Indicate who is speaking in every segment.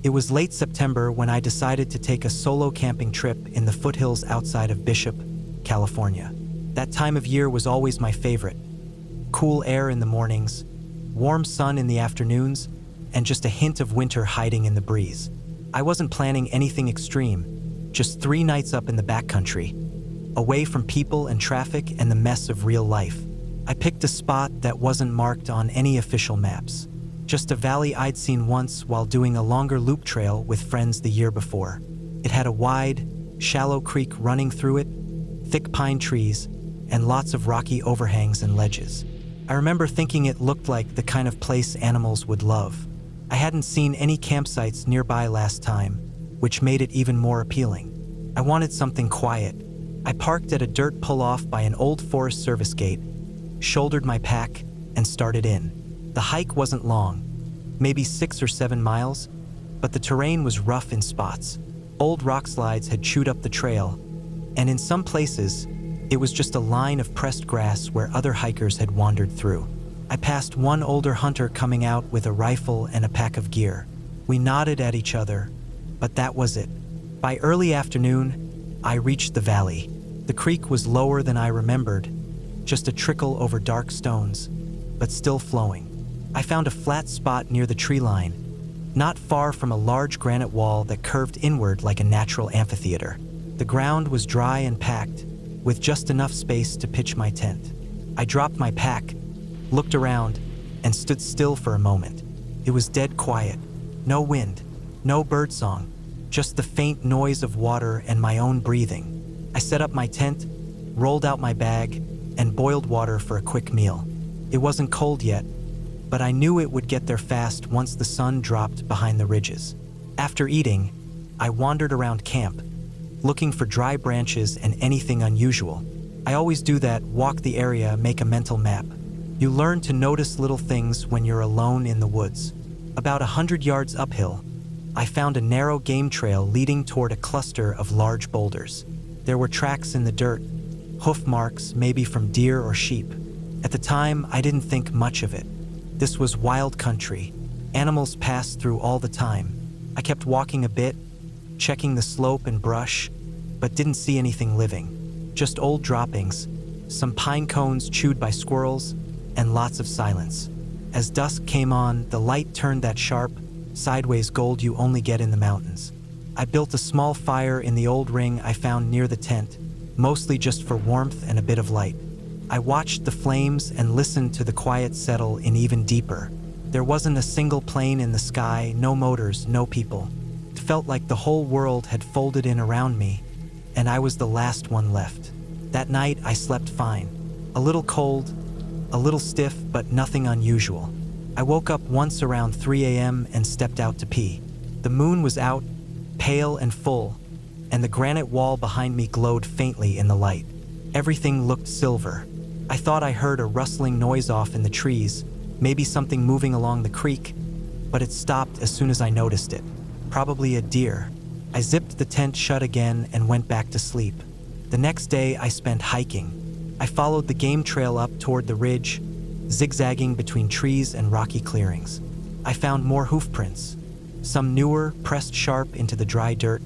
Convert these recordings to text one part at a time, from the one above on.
Speaker 1: It was late September when I decided to take a solo camping trip in the foothills outside of Bishop, California. That time of year was always my favorite. Cool air in the mornings, warm sun in the afternoons, and just a hint of winter hiding in the breeze. I wasn't planning anything extreme, just 3 nights up in the backcountry, away from people and traffic and the mess of real life. I picked a spot that wasn't marked on any official maps. Just a valley I'd seen once while doing a longer loop trail with friends the year before. It had a wide, shallow creek running through it, thick pine trees, and lots of rocky overhangs and ledges. I remember thinking it looked like the kind of place animals would love. I hadn't seen any campsites nearby last time, which made it even more appealing. I wanted something quiet. I parked at a dirt pull-off by an old Forest Service gate, shouldered my pack, and started in. The hike wasn't long, maybe 6 or 7 miles, but the terrain was rough in spots. Old rock slides had chewed up the trail, and in some places, it was just a line of pressed grass where other hikers had wandered through. I passed one older hunter coming out with a rifle and a pack of gear. We nodded at each other, but that was it. By early afternoon, I reached the valley. The creek was lower than I remembered, just a trickle over dark stones, but still flowing. I found a flat spot near the tree line, not far from a large granite wall that curved inward like a natural amphitheater. The ground was dry and packed, with just enough space to pitch my tent. I dropped my pack, looked around, and stood still for a moment. It was dead quiet. No wind, no birdsong, just the faint noise of water and my own breathing. I set up my tent, rolled out my bag, and boiled water for a quick meal. It wasn't cold yet, but I knew it would get there fast once the sun dropped behind the ridges. After eating, I wandered around camp, looking for dry branches and anything unusual. I always do that, walk the area, make a mental map. You learn to notice little things when you're alone in the woods. About 100 yards uphill, I found a narrow game trail leading toward a cluster of large boulders. There were tracks in the dirt, hoof marks maybe from deer or sheep. At the time, I didn't think much of it. This was wild country. Animals passed through all the time. I kept walking a bit, checking the slope and brush, but didn't see anything living. Just old droppings, some pine cones chewed by squirrels, and lots of silence. As dusk came on, the light turned that sharp, sideways gold you only get in the mountains. I built a small fire in the old ring I found near the tent, mostly just for warmth and a bit of light. I watched the flames and listened to the quiet settle in even deeper. There wasn't a single plane in the sky, no motors, no people. It felt like the whole world had folded in around me, and I was the last one left. That night, I slept fine. A little cold, a little stiff, but nothing unusual. I woke up once around 3 a.m. and stepped out to pee. The moon was out, pale and full, and the granite wall behind me glowed faintly in the light. Everything looked silver. I thought I heard a rustling noise off in the trees, maybe something moving along the creek, but it stopped as soon as I noticed it. Probably a deer. I zipped the tent shut again and went back to sleep. The next day I spent hiking. I followed the game trail up toward the ridge, zigzagging between trees and rocky clearings. I found more hoof prints, some newer, pressed sharp into the dry dirt,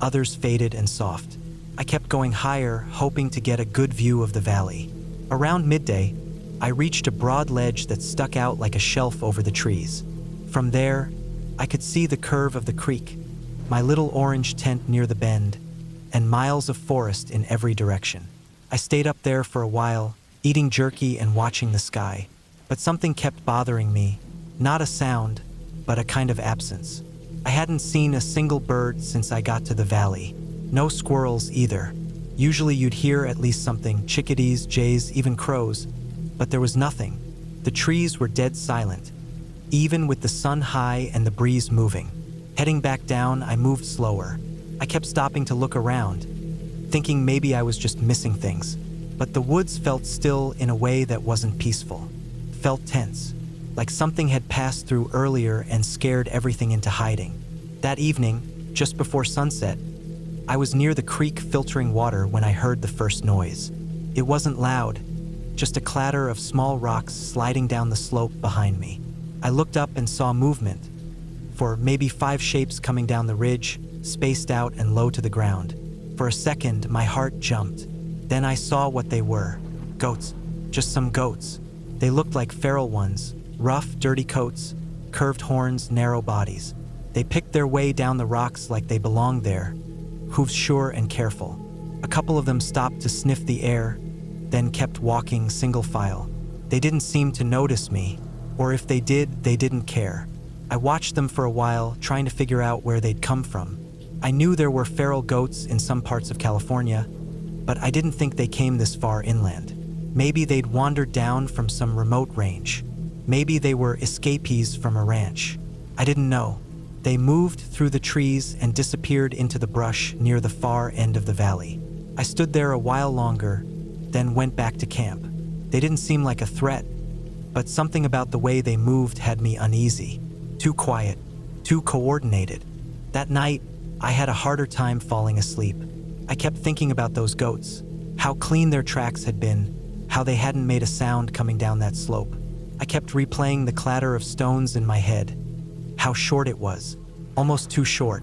Speaker 1: others faded and soft. I kept going higher, hoping to get a good view of the valley. Around midday, I reached a broad ledge that stuck out like a shelf over the trees. From there, I could see the curve of the creek, my little orange tent near the bend, and miles of forest in every direction. I stayed up there for a while, eating jerky and watching the sky. But something kept bothering me, not a sound, but a kind of absence. I hadn't seen a single bird since I got to the valley. No squirrels either. Usually you'd hear at least something, chickadees, jays, even crows, but there was nothing. The trees were dead silent, even with the sun high and the breeze moving. Heading back down, I moved slower. I kept stopping to look around, thinking maybe I was just missing things. But the woods felt still in a way that wasn't peaceful. Felt tense, like something had passed through earlier and scared everything into hiding. That evening, just before sunset, I was near the creek filtering water when I heard the first noise. It wasn't loud, just a clatter of small rocks sliding down the slope behind me. I looked up and saw movement, for maybe 5 shapes coming down the ridge, spaced out and low to the ground. For a second, my heart jumped. Then I saw what they were. Goats. Just some goats. They looked like feral ones. Rough, dirty coats, curved horns, narrow bodies. They picked their way down the rocks like they belonged there, hooves sure and careful. A couple of them stopped to sniff the air, then kept walking single file. They didn't seem to notice me, or if they did, they didn't care. I watched them for a while, trying to figure out where they'd come from. I knew there were feral goats in some parts of California, but I didn't think they came this far inland. Maybe they'd wandered down from some remote range. Maybe they were escapees from a ranch. I didn't know. They moved through the trees and disappeared into the brush near the far end of the valley. I stood there a while longer, then went back to camp. They didn't seem like a threat, but something about the way they moved had me uneasy. Too quiet, too coordinated. That night, I had a harder time falling asleep. I kept thinking about those goats, how clean their tracks had been, how they hadn't made a sound coming down that slope. I kept replaying the clatter of stones in my head. How short it was, almost too short,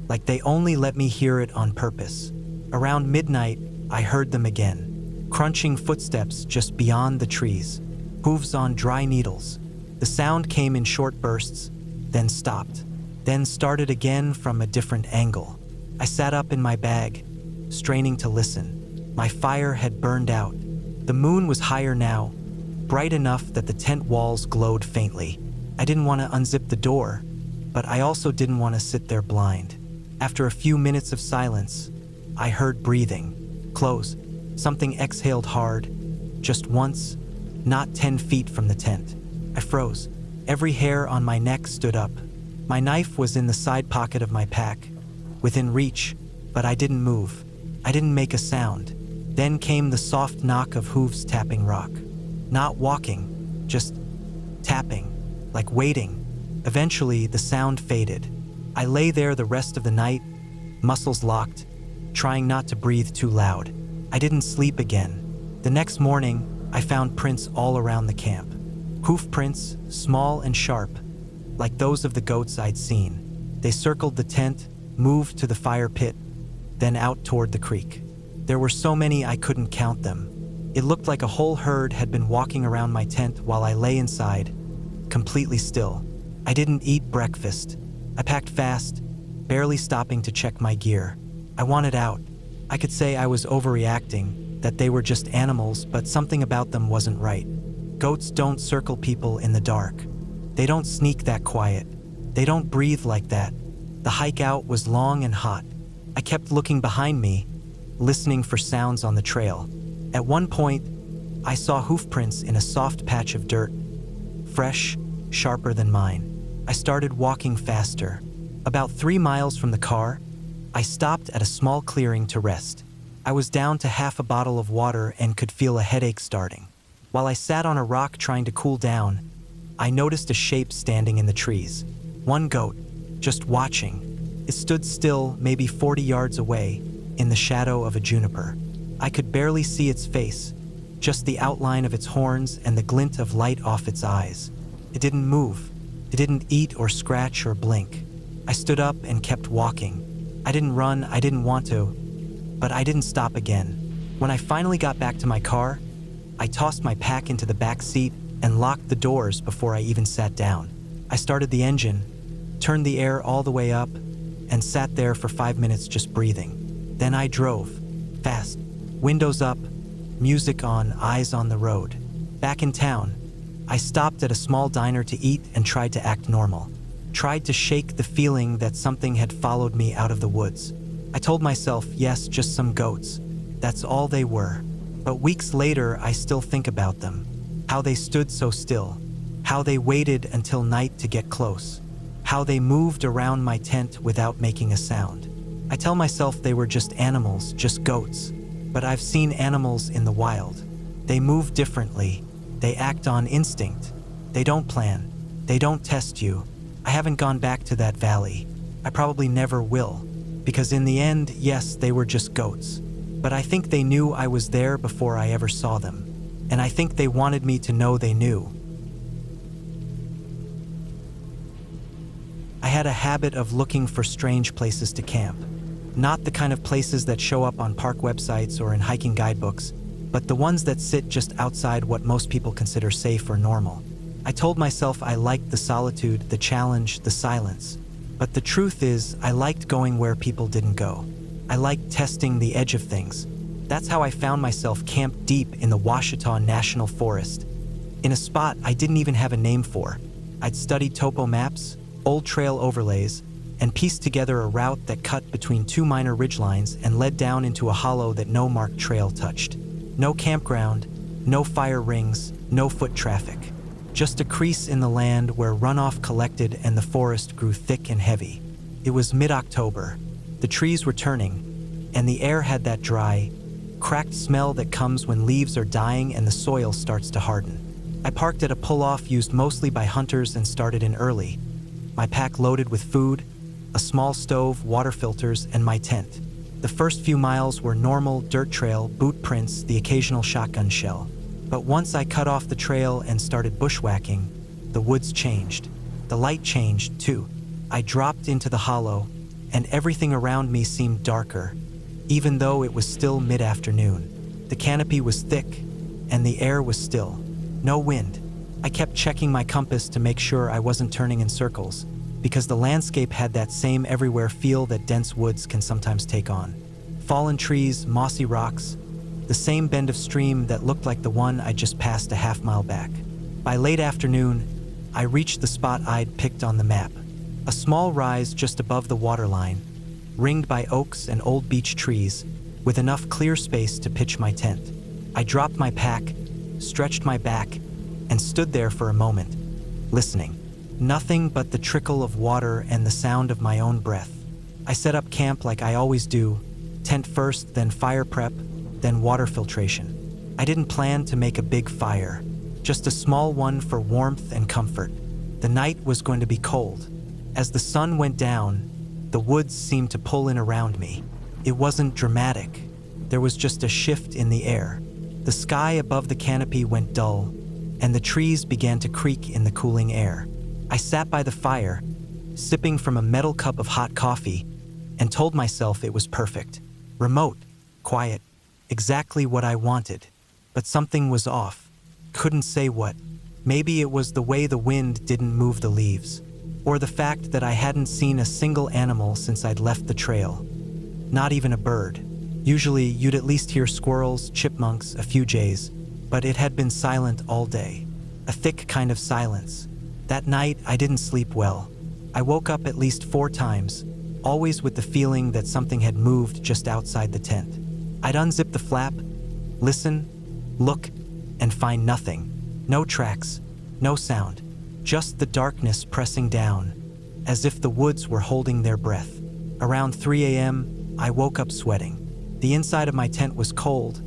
Speaker 1: like they only let me hear it on purpose. Around midnight, I heard them again, crunching footsteps just beyond the trees, hooves on dry needles. The sound came in short bursts, then stopped, then started again from a different angle. I sat up in my bag, straining to listen. My fire had burned out. The moon was higher now, bright enough that the tent walls glowed faintly. I didn't want to unzip the door, but I also didn't want to sit there blind. After a few minutes of silence, I heard breathing. Close. Something exhaled hard, just once, not 10 feet from the tent. I froze. Every hair on my neck stood up. My knife was in the side pocket of my pack, within reach, but I didn't move. I didn't make a sound. Then came the soft knock of hooves tapping rock. Not walking, just tapping, like waiting. Eventually, the sound faded. I lay there the rest of the night, muscles locked, trying not to breathe too loud. I didn't sleep again. The next morning, I found prints all around the camp. Hoof prints, small and sharp, like those of the goats I'd seen. They circled the tent, moved to the fire pit, then out toward the creek. There were so many I couldn't count them. It looked like a whole herd had been walking around my tent while I lay inside, completely still. I didn't eat breakfast. I packed fast, barely stopping to check my gear. I wanted out. I could say I was overreacting, that they were just animals, but something about them wasn't right. Goats don't circle people in the dark. They don't sneak that quiet. They don't breathe like that. The hike out was long and hot. I kept looking behind me, listening for sounds on the trail. At one point, I saw hoof prints in a soft patch of dirt, fresh, sharper than mine. I started walking faster. About 3 miles from the car, I stopped at a small clearing to rest. I was down to half a bottle of water and could feel a headache starting. While I sat on a rock trying to cool down, I noticed a shape standing in the trees. One goat, just watching. It stood still, maybe 40 yards away, in the shadow of a juniper. I could barely see its face, just the outline of its horns and the glint of light off its eyes. It didn't move. It didn't eat or scratch or blink. I stood up and kept walking. I didn't run, I didn't want to, but I didn't stop again. When I finally got back to my car, I tossed my pack into the back seat and locked the doors before I even sat down. I started the engine, turned the air all the way up, and sat there for 5 minutes just breathing. Then I drove, fast, windows up, music on, eyes on the road. Back in town, I stopped at a small diner to eat and tried to act normal. Tried to shake the feeling that something had followed me out of the woods. I told myself, yes, just some goats. That's all they were. But weeks later, I still think about them. How they stood so still. How they waited until night to get close. How they moved around my tent without making a sound. I tell myself they were just animals, just goats. But I've seen animals in the wild. They move differently. They act on instinct. They don't plan. They don't test you. I haven't gone back to that valley. I probably never will. Because in the end, yes, they were just goats. But I think they knew I was there before I ever saw them. And I think they wanted me to know they knew. I had a habit of looking for strange places to camp. Not the kind of places that show up on park websites or in hiking guidebooks, but the ones that sit just outside what most people consider safe or normal. I told myself I liked the solitude, the challenge, the silence. But the truth is, I liked going where people didn't go. I liked testing the edge of things. That's how I found myself camped deep in the Ouachita National Forest, in a spot I didn't even have a name for. I'd studied topo maps, old trail overlays, and pieced together a route that cut between two minor ridgelines and led down into a hollow that no marked trail touched. No campground, no fire rings, no foot traffic. Just a crease in the land where runoff collected and the forest grew thick and heavy. It was mid-October. The trees were turning, and the air had that dry, cracked smell that comes when leaves are dying and the soil starts to harden. I parked at a pull-off used mostly by hunters and started in early. My pack loaded with food, a small stove, water filters, and my tent. The first few miles were normal dirt trail, boot prints, the occasional shotgun shell. But once I cut off the trail and started bushwhacking, the woods changed. The light changed, too. I dropped into the hollow, and everything around me seemed darker, even though it was still mid-afternoon. The canopy was thick, and the air was still. No wind. I kept checking my compass to make sure I wasn't turning in circles, because the landscape had that same everywhere feel that dense woods can sometimes take on. Fallen trees, mossy rocks, the same bend of stream that looked like the one I just passed a half-mile back. By late afternoon, I reached the spot I'd picked on the map. A small rise just above the waterline, ringed by oaks and old beech trees, with enough clear space to pitch my tent. I dropped my pack, stretched my back, and stood there for a moment, listening. Nothing but the trickle of water and the sound of my own breath. I set up camp like I always do, tent first, then fire prep, then water filtration. I didn't plan to make a big fire, just a small one for warmth and comfort. The night was going to be cold. As the sun went down, the woods seemed to pull in around me. It wasn't dramatic. There was just a shift in the air. The sky above the canopy went dull, and the trees began to creak in the cooling air. I sat by the fire, sipping from a metal cup of hot coffee, and told myself it was perfect. Remote, quiet, exactly what I wanted. But something was off. Couldn't say what. Maybe it was the way the wind didn't move the leaves, or the fact that I hadn't seen a single animal since I'd left the trail. Not even a bird. Usually you'd at least hear squirrels, chipmunks, a few jays, but it had been silent all day. A thick kind of silence. That night, I didn't sleep well. I woke up at least 4 times, always with the feeling that something had moved just outside the tent. I'd unzip the flap, listen, look, and find nothing. No tracks, no sound, just the darkness pressing down, as if the woods were holding their breath. Around 3 a.m., I woke up sweating. The inside of my tent was cold,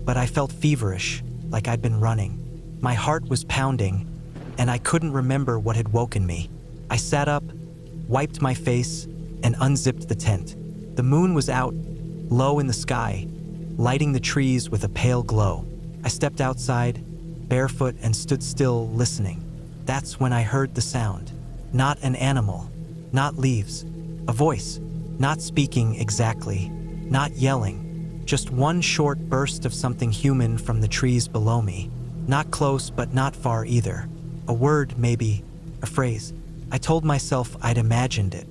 Speaker 1: but I felt feverish, like I'd been running. My heart was pounding, and I couldn't remember what had woken me. I sat up, wiped my face, and unzipped the tent. The moon was out, low in the sky, lighting the trees with a pale glow. I stepped outside, barefoot, and stood still, listening. That's when I heard the sound. Not an animal, not leaves. A voice, not speaking exactly, not yelling. Just one short burst of something human from the trees below me. Not close, but not far either. A word, maybe, a phrase. I told myself I'd imagined it.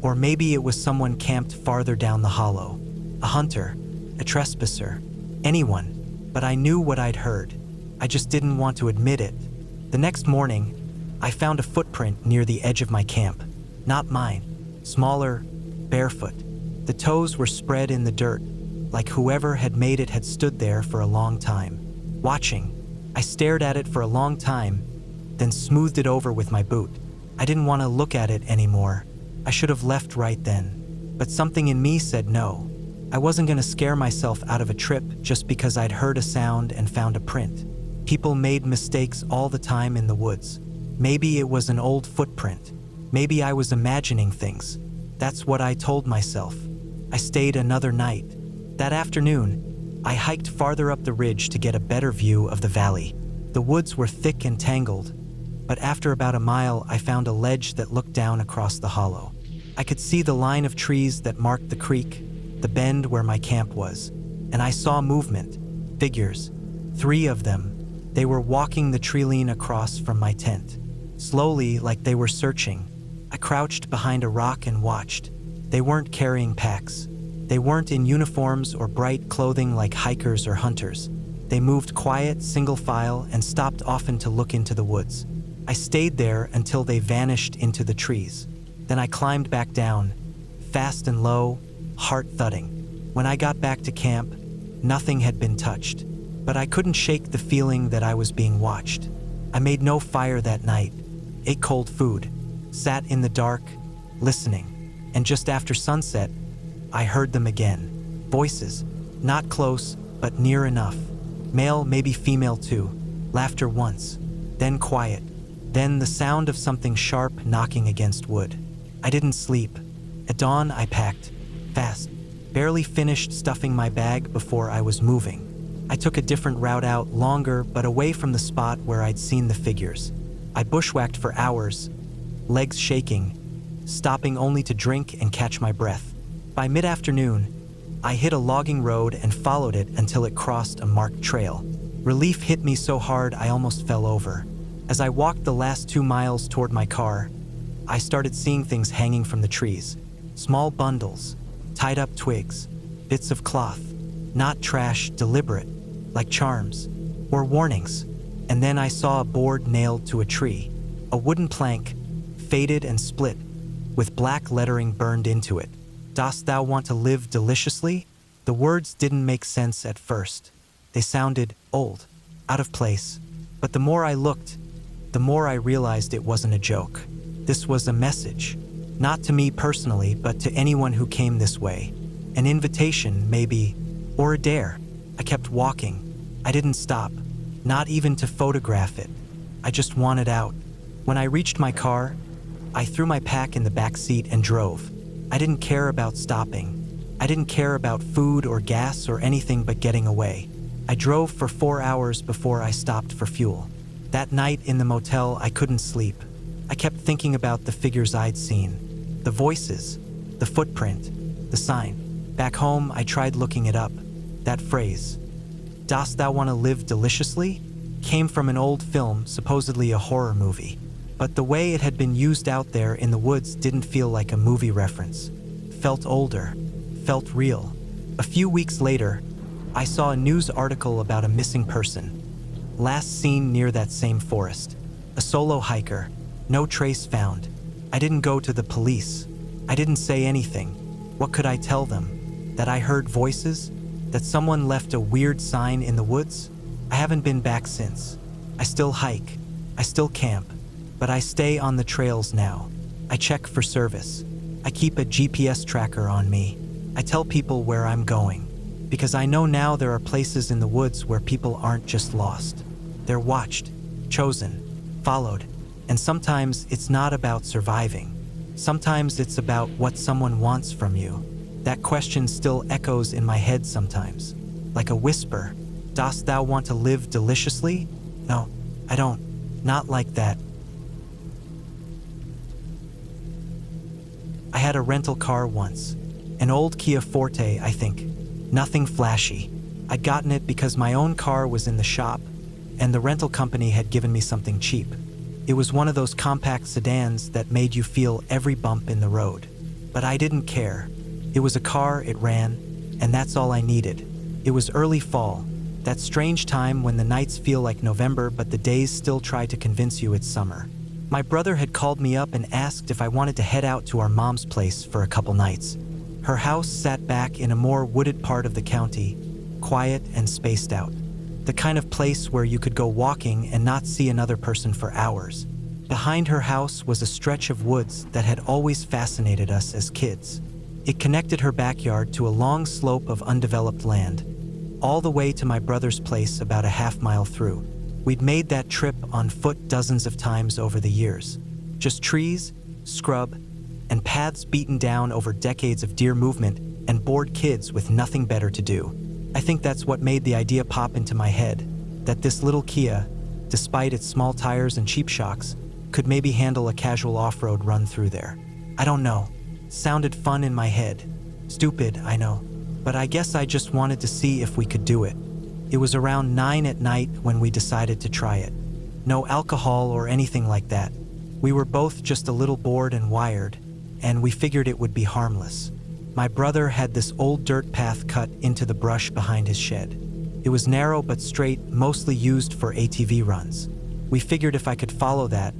Speaker 1: Or maybe it was someone camped farther down the hollow. A hunter, a trespasser, anyone. But I knew what I'd heard. I just didn't want to admit it. The next morning, I found a footprint near the edge of my camp. Not mine. Smaller, barefoot. The toes were spread in the dirt, like whoever had made it had stood there for a long time. Watching, I stared at it for a long time, then smoothed it over with my boot. I didn't want to look at it anymore. I should have left right then. But something in me said no. I wasn't going to scare myself out of a trip just because I'd heard a sound and found a print. People made mistakes all the time in the woods. Maybe it was an old footprint. Maybe I was imagining things. That's what I told myself. I stayed another night. That afternoon, I hiked farther up the ridge to get a better view of the valley. The woods were thick and tangled, but after about a mile, I found a ledge that looked down across the hollow. I could see the line of trees that marked the creek, the bend where my camp was, and I saw movement, figures, 3 of them. They were walking the tree across from my tent, slowly like they were searching. I crouched behind a rock and watched. They weren't carrying packs. They weren't in uniforms or bright clothing like hikers or hunters. They moved quiet, single file, and stopped often to look into the woods. I stayed there until they vanished into the trees. Then I climbed back down, fast and low, heart thudding. When I got back to camp, nothing had been touched, but I couldn't shake the feeling that I was being watched. I made no fire that night, ate cold food, sat in the dark, listening, and just after sunset, I heard them again. Voices, not close, but near enough. Male, maybe female too. Laughter once, then quiet, then the sound of something sharp knocking against wood. I didn't sleep. At dawn, I packed, fast, barely finished stuffing my bag before I was moving. I took a different route out, longer, but away from the spot where I'd seen the figures. I bushwhacked for hours, legs shaking, stopping only to drink and catch my breath. By mid-afternoon, I hit a logging road and followed it until it crossed a marked trail. Relief hit me so hard I almost fell over. As I walked the last 2 miles toward my car, I started seeing things hanging from the trees. Small bundles, tied up twigs, bits of cloth, not trash, deliberate, like charms or warnings. And then I saw a board nailed to a tree, a wooden plank, faded and split, with black lettering burned into it. Dost thou want to live deliciously? The words didn't make sense at first. They sounded old, out of place. But the more I looked, the more I realized it wasn't a joke. This was a message, not to me personally, but to anyone who came this way. An invitation, maybe, or a dare. I kept walking. I didn't stop, not even to photograph it. I just wanted out. When I reached my car, I threw my pack in the back seat and drove. I didn't care about stopping. I didn't care about food or gas or anything but getting away. I drove for 4 hours before I stopped for fuel. That night in the motel, I couldn't sleep. I kept thinking about the figures I'd seen, the voices, the footprint, the sign. Back home, I tried looking it up. That phrase, "Dost thou want to live deliciously?" came from an old film, supposedly a horror movie. But the way it had been used out there in the woods didn't feel like a movie reference. Felt older, felt real. A few weeks later, I saw a news article about a missing person. Last seen near that same forest. A solo hiker, no trace found. I didn't go to the police. I didn't say anything. What could I tell them? That I heard voices? That someone left a weird sign in the woods? I haven't been back since. I still hike. I still camp. But I stay on the trails now. I check for service. I keep a GPS tracker on me. I tell people where I'm going. Because I know now there are places in the woods where people aren't just lost. They're watched, chosen, followed. And sometimes it's not about surviving. Sometimes it's about what someone wants from you. That question still echoes in my head sometimes, like a whisper. Dost thou want to live deliciously? No, I don't. Not like that. I had a rental car once. An old Kia Forte, I think. Nothing flashy. I'd gotten it because my own car was in the shop, and the rental company had given me something cheap. It was one of those compact sedans that made you feel every bump in the road. But I didn't care. It was a car, it ran, and that's all I needed. It was early fall, that strange time when the nights feel like November but the days still try to convince you it's summer. My brother had called me up and asked if I wanted to head out to our mom's place for a couple nights. Her house sat back in a more wooded part of the county, quiet and spaced out. The kind of place where you could go walking and not see another person for hours. Behind her house was a stretch of woods that had always fascinated us as kids. It connected her backyard to a long slope of undeveloped land, all the way to my brother's place about a half-mile through. We'd made that trip on foot dozens of times over the years. Just trees, scrub, and paths beaten down over decades of deer movement and bored kids with nothing better to do. I think that's what made the idea pop into my head, that this little Kia, despite its small tires and cheap shocks, could maybe handle a casual off-road run through there. I don't know. It sounded fun in my head. Stupid, I know. But I guess I just wanted to see if we could do it. It was around 9 at night when we decided to try it. No alcohol or anything like that. We were both just a little bored and wired, and we figured it would be harmless. My brother had this old dirt path cut into the brush behind his shed. It was narrow but straight, mostly used for ATV runs. We figured if I could follow that,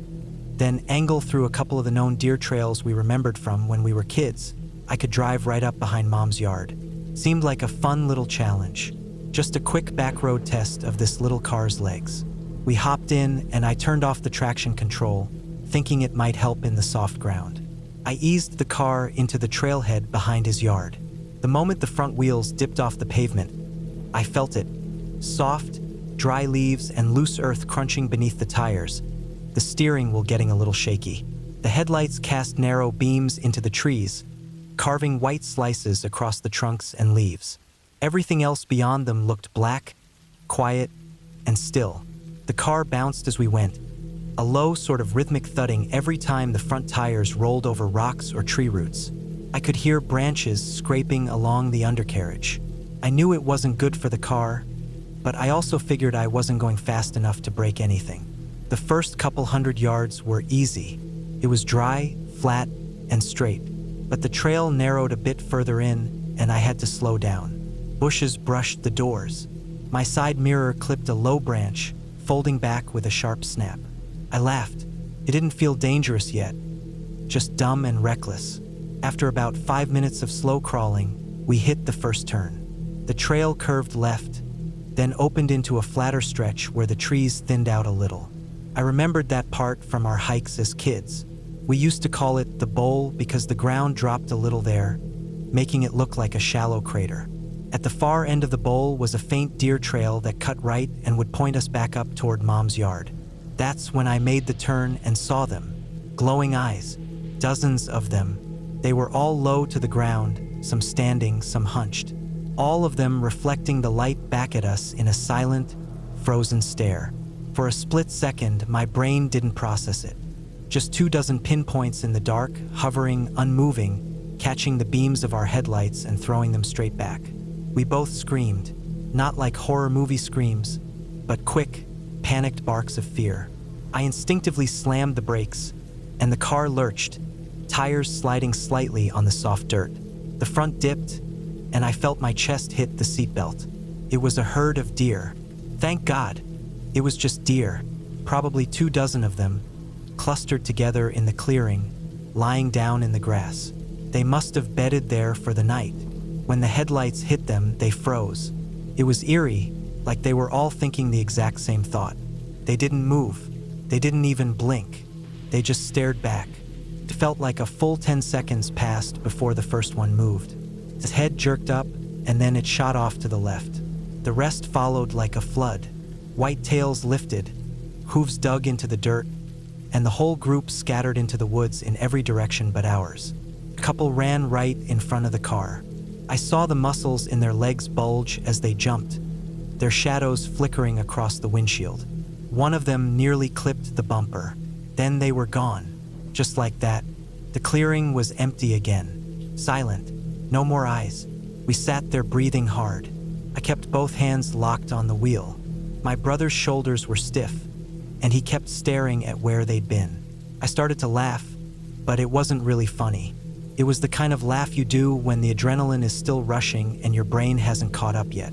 Speaker 1: then angle through a couple of the known deer trails we remembered from when we were kids, I could drive right up behind Mom's yard. Seemed like a fun little challenge. Just a quick back road test of this little car's legs. We hopped in and I turned off the traction control, thinking it might help in the soft ground. I eased the car into the trailhead behind his yard. The moment the front wheels dipped off the pavement, I felt it. Soft, dry leaves and loose earth crunching beneath the tires. The steering wheel getting a little shaky. The headlights cast narrow beams into the trees, carving white slices across the trunks and leaves. Everything else beyond them looked black, quiet, and still. The car bounced as we went, a low sort of rhythmic thudding every time the front tires rolled over rocks or tree roots. I could hear branches scraping along the undercarriage. I knew it wasn't good for the car, but I also figured I wasn't going fast enough to break anything. The first couple 100 yards were easy. It was dry, flat, and straight, but the trail narrowed a bit further in, and I had to slow down. Bushes brushed the doors. My side mirror clipped a low branch, folding back with a sharp snap. I laughed. It didn't feel dangerous yet, just dumb and reckless. After about 5 minutes of slow crawling, we hit the first turn. The trail curved left, then opened into a flatter stretch where the trees thinned out a little. I remembered that part from our hikes as kids. We used to call it the bowl because the ground dropped a little there, making it look like a shallow crater. At the far end of the bowl was a faint deer trail that cut right and would point us back up toward Mom's yard. That's when I made the turn and saw them. Glowing eyes. Dozens of them. They were all low to the ground, some standing, some hunched. All of them reflecting the light back at us in a silent, frozen stare. For a split second, my brain didn't process it. Just 24 pinpoints in the dark, hovering, unmoving, catching the beams of our headlights and throwing them straight back. We both screamed, not like horror movie screams, but quick, panicked barks of fear. I instinctively slammed the brakes, and the car lurched, tires sliding slightly on the soft dirt. The front dipped, and I felt my chest hit the seatbelt. It was a herd of deer. Thank God. It was just deer, probably 24 of them, clustered together in the clearing, lying down in the grass. They must have bedded there for the night. When the headlights hit them, they froze. It was eerie, like they were all thinking the exact same thought. They didn't move. They didn't even blink. They just stared back. It felt like a full 10 seconds passed before the first one moved. His head jerked up, and then it shot off to the left. The rest followed like a flood. White tails lifted, hooves dug into the dirt, and the whole group scattered into the woods in every direction but ours. A couple ran right in front of the car. I saw the muscles in their legs bulge as they jumped, their shadows flickering across the windshield. One of them nearly clipped the bumper. Then they were gone. Just like that, the clearing was empty again. Silent. No more eyes. We sat there breathing hard. I kept both hands locked on the wheel. My brother's shoulders were stiff, and he kept staring at where they'd been. I started to laugh, but it wasn't really funny. It was the kind of laugh you do when the adrenaline is still rushing and your brain hasn't caught up yet.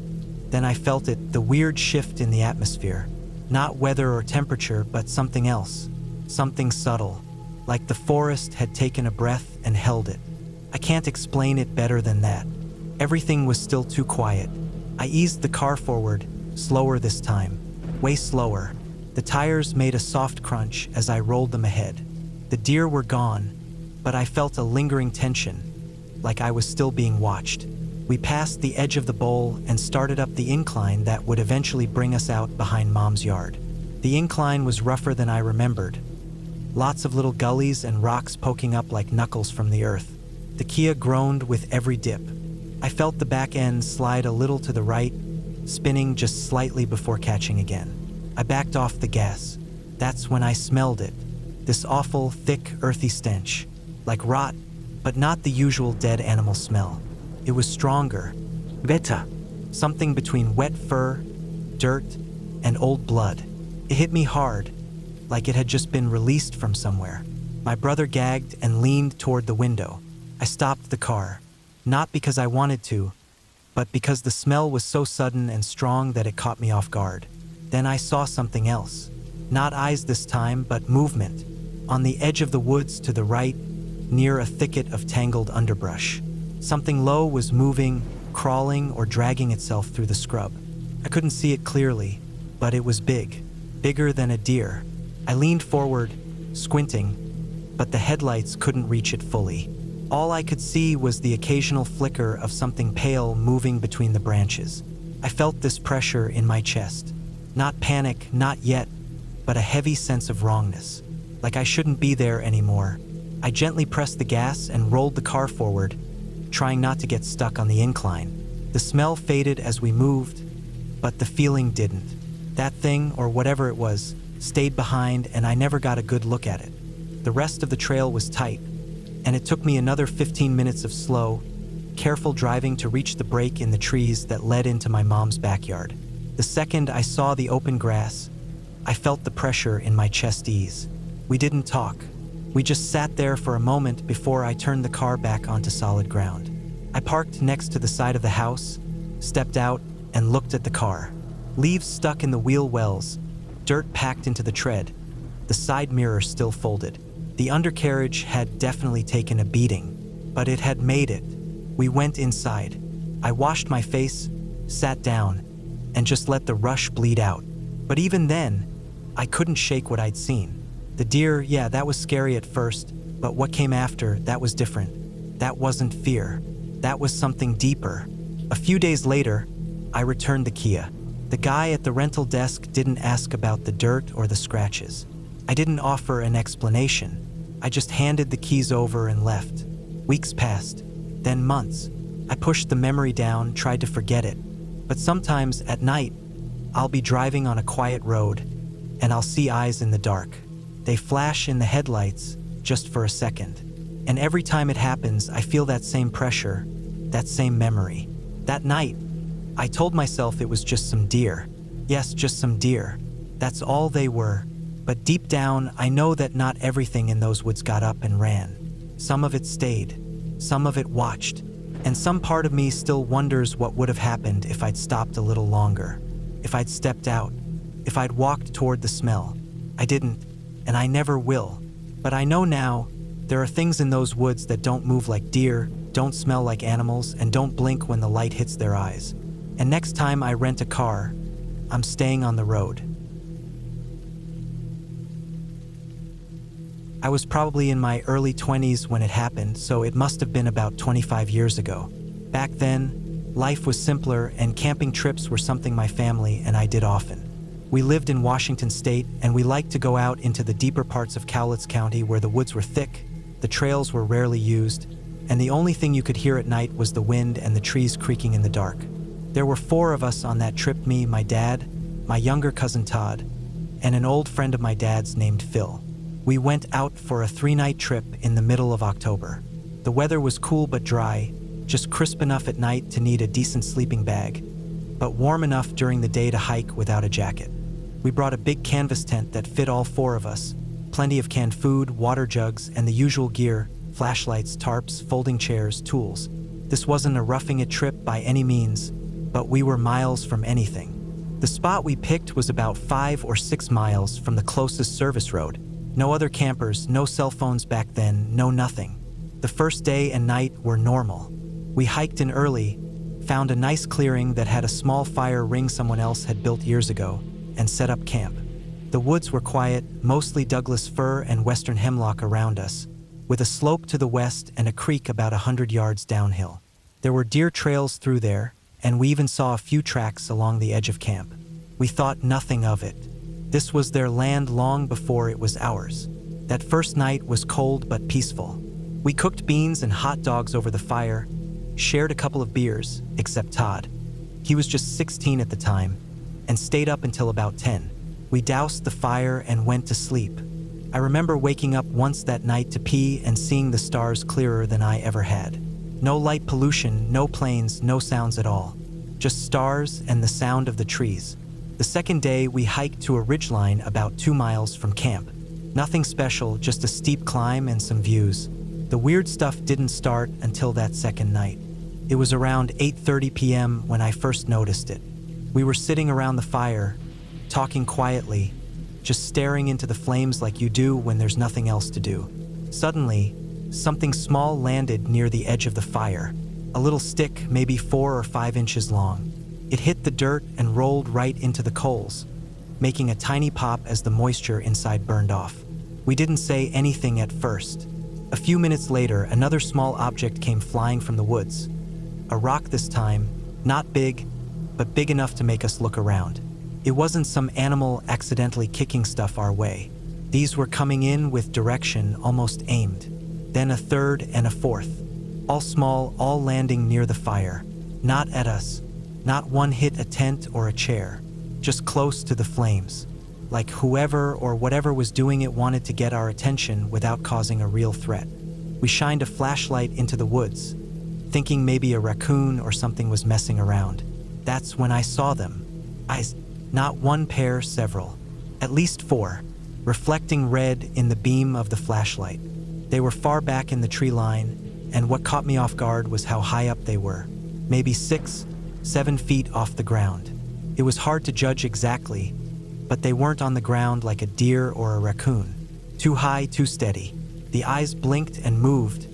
Speaker 1: Then I felt it, the weird shift in the atmosphere. Not weather or temperature, but something else. Something subtle, like the forest had taken a breath and held it. I can't explain it better than that. Everything was still too quiet. I eased the car forward, slower this time, way slower. The tires made a soft crunch as I rolled them ahead. The deer were gone, but I felt a lingering tension, like I was still being watched. We passed the edge of the bowl and started up the incline that would eventually bring us out behind Mom's yard. The incline was rougher than I remembered. Lots of little gullies and rocks poking up like knuckles from the earth. The Kia groaned with every dip. I felt the back end slide a little to the right, spinning just slightly before catching again. I backed off the gas. That's when I smelled it. This awful, thick, earthy stench. Like rot, but not the usual dead animal smell. It was stronger. Better. Something between wet fur, dirt, and old blood. It hit me hard, like it had just been released from somewhere. My brother gagged and leaned toward the window. I stopped the car, not because I wanted to, but because the smell was so sudden and strong that it caught me off guard. Then I saw something else. Not eyes this time, but movement. On the edge of the woods to the right, near a thicket of tangled underbrush. Something low was moving, crawling, or dragging itself through the scrub. I couldn't see it clearly, but it was big. Bigger than a deer. I leaned forward, squinting, but the headlights couldn't reach it fully. All I could see was the occasional flicker of something pale moving between the branches. I felt this pressure in my chest. Not panic, not yet, but a heavy sense of wrongness. Like I shouldn't be there anymore. I gently pressed the gas and rolled the car forward, trying not to get stuck on the incline. The smell faded as we moved, but the feeling didn't. That thing, or whatever it was, stayed behind, and I never got a good look at it. The rest of the trail was tight, and it took me another 15 minutes of slow, careful driving to reach the break in the trees that led into my mom's backyard. The second I saw the open grass, I felt the pressure in my chest ease. We didn't talk. We just sat there for a moment before I turned the car back onto solid ground. I parked next to the side of the house, stepped out, and looked at the car. Leaves stuck in the wheel wells, dirt packed into the tread, the side mirror still folded. The undercarriage had definitely taken a beating, but it had made it. We went inside. I washed my face, sat down, and just let the rush bleed out. But even then, I couldn't shake what I'd seen. The deer, yeah, that was scary at first, but what came after, that was different. That wasn't fear. That was something deeper. A few days later, I returned the Kia. The guy at the rental desk didn't ask about the dirt or the scratches. I didn't offer an explanation. I just handed the keys over and left. Weeks passed, then months. I pushed the memory down, tried to forget it. But sometimes at night, I'll be driving on a quiet road, and I'll see eyes in the dark. They flash in the headlights just for a second. And every time it happens, I feel that same pressure, that same memory. That night, I told myself it was just some deer. Yes, just some deer. That's all they were. But deep down, I know that not everything in those woods got up and ran. Some of it stayed, some of it watched, and some part of me still wonders what would have happened if I'd stopped a little longer, if I'd stepped out, if I'd walked toward the smell. I didn't, and I never will. But I know now, there are things in those woods that don't move like deer, don't smell like animals, and don't blink when the light hits their eyes. And next time I rent a car, I'm staying on the road. I was probably in my early 20s when it happened, so it must have been about 25 years ago. Back then, life was simpler, and camping trips were something my family and I did often. We lived in Washington State, and we liked to go out into the deeper parts of Cowlitz County where the woods were thick, the trails were rarely used, and the only thing you could hear at night was the wind and the trees creaking in the dark. There were 4 of us on that trip: me, my dad, my younger cousin Todd, and an old friend of my dad's named Phil. We went out for a 3-night trip in the middle of October. The weather was cool but dry, just crisp enough at night to need a decent sleeping bag, but warm enough during the day to hike without a jacket. We brought a big canvas tent that fit all 4 of us, plenty of canned food, water jugs, and the usual gear: flashlights, tarps, folding chairs, tools. This wasn't a roughing it trip by any means, but we were miles from anything. The spot we picked was about 5 or 6 miles from the closest service road. No other campers, no cell phones back then, no nothing. The first day and night were normal. We hiked in early, found a nice clearing that had a small fire ring someone else had built years ago, and set up camp. The woods were quiet, mostly Douglas fir and western hemlock around us, with a slope to the west and a creek about 100 yards downhill. There were deer trails through there, and we even saw a few tracks along the edge of camp. We thought nothing of it. This was their land long before it was ours. That first night was cold but peaceful. We cooked beans and hot dogs over the fire, shared a couple of beers, except Todd. He was just 16 at the time, and stayed up until about 10. We doused the fire and went to sleep. I remember waking up once that night to pee and seeing the stars clearer than I ever had. No light pollution, no planes, no sounds at all. Just stars and the sound of the trees. The second day, we hiked to a ridgeline about 2 miles from camp. Nothing special, just a steep climb and some views. The weird stuff didn't start until that second night. It was around 8:30 p.m. when I first noticed it. We were sitting around the fire, talking quietly, just staring into the flames like you do when there's nothing else to do. Suddenly, something small landed near the edge of the fire. A little stick, maybe 4 or 5 inches long. It hit the dirt and rolled right into the coals, making a tiny pop as the moisture inside burned off. We didn't say anything at first. A few minutes later, another small object came flying from the woods. A rock this time, not big, but big enough to make us look around. It wasn't some animal accidentally kicking stuff our way. These were coming in with direction, almost aimed. Then a third and a fourth. All small, all landing near the fire. Not at us. Not one hit a tent or a chair. Just close to the flames. Like whoever or whatever was doing it wanted to get our attention without causing a real threat. We shined a flashlight into the woods, thinking maybe a raccoon or something was messing around. That's when I saw them. Eyes, not one pair, several. At least 4, reflecting red in the beam of the flashlight. They were far back in the tree line, and what caught me off guard was how high up they were. Maybe 6, 7 feet off the ground. It was hard to judge exactly, but they weren't on the ground like a deer or a raccoon. Too high, too steady. The eyes blinked and moved,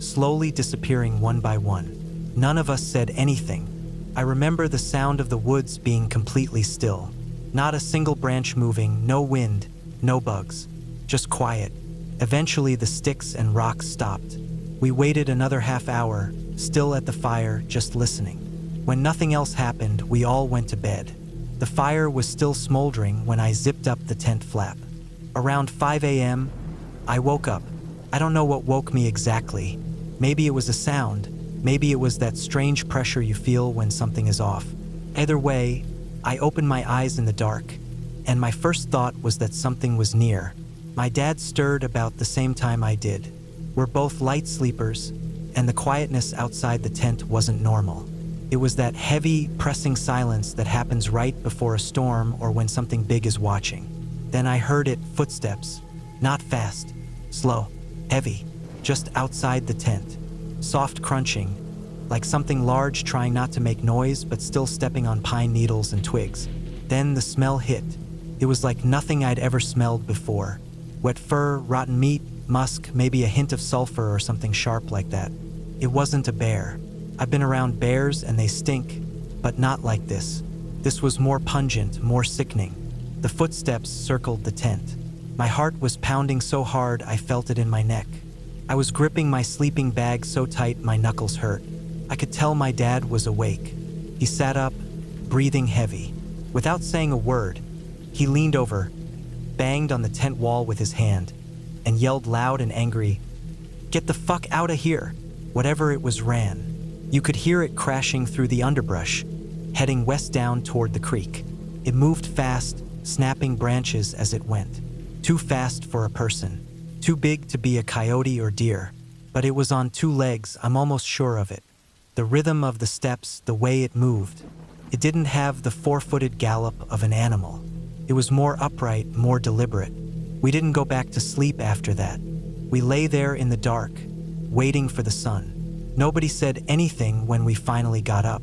Speaker 1: slowly disappearing one by one. None of us said anything. I remember the sound of the woods being completely still. Not a single branch moving, no wind, no bugs. Just quiet. Eventually the sticks and rocks stopped. We waited another half hour, still at the fire, just listening. When nothing else happened, we all went to bed. The fire was still smoldering when I zipped up the tent flap. Around 5 a.m., I woke up. I don't know what woke me exactly. Maybe it was a sound. Maybe it was that strange pressure you feel when something is off. Either way, I opened my eyes in the dark, and my first thought was that something was near. My dad stirred about the same time I did. We're both light sleepers, and the quietness outside the tent wasn't normal. It was that heavy, pressing silence that happens right before a storm or when something big is watching. Then I heard it, footsteps. Not fast, slow, heavy, just outside the tent. Soft crunching, like something large trying not to make noise but still stepping on pine needles and twigs. Then the smell hit. It was like nothing I'd ever smelled before. Wet fur, rotten meat, musk, maybe a hint of sulfur or something sharp like that. It wasn't a bear. I've been around bears and they stink, but not like this. This was more pungent, more sickening. The footsteps circled the tent. My heart was pounding so hard I felt it in my neck. I was gripping my sleeping bag so tight my knuckles hurt. I could tell my dad was awake. He sat up, breathing heavy. Without saying a word, he leaned over, banged on the tent wall with his hand, and yelled loud and angry, "Get the fuck out of here!" Whatever it was ran. You could hear it crashing through the underbrush, heading west down toward the creek. It moved fast, snapping branches as it went. Too fast for a person. Too big to be a coyote or deer. But it was on 2 legs, I'm almost sure of it. The rhythm of the steps, the way it moved. It didn't have the 4-footed gallop of an animal. It was more upright, more deliberate. We didn't go back to sleep after that. We lay there in the dark, waiting for the sun. Nobody said anything when we finally got up.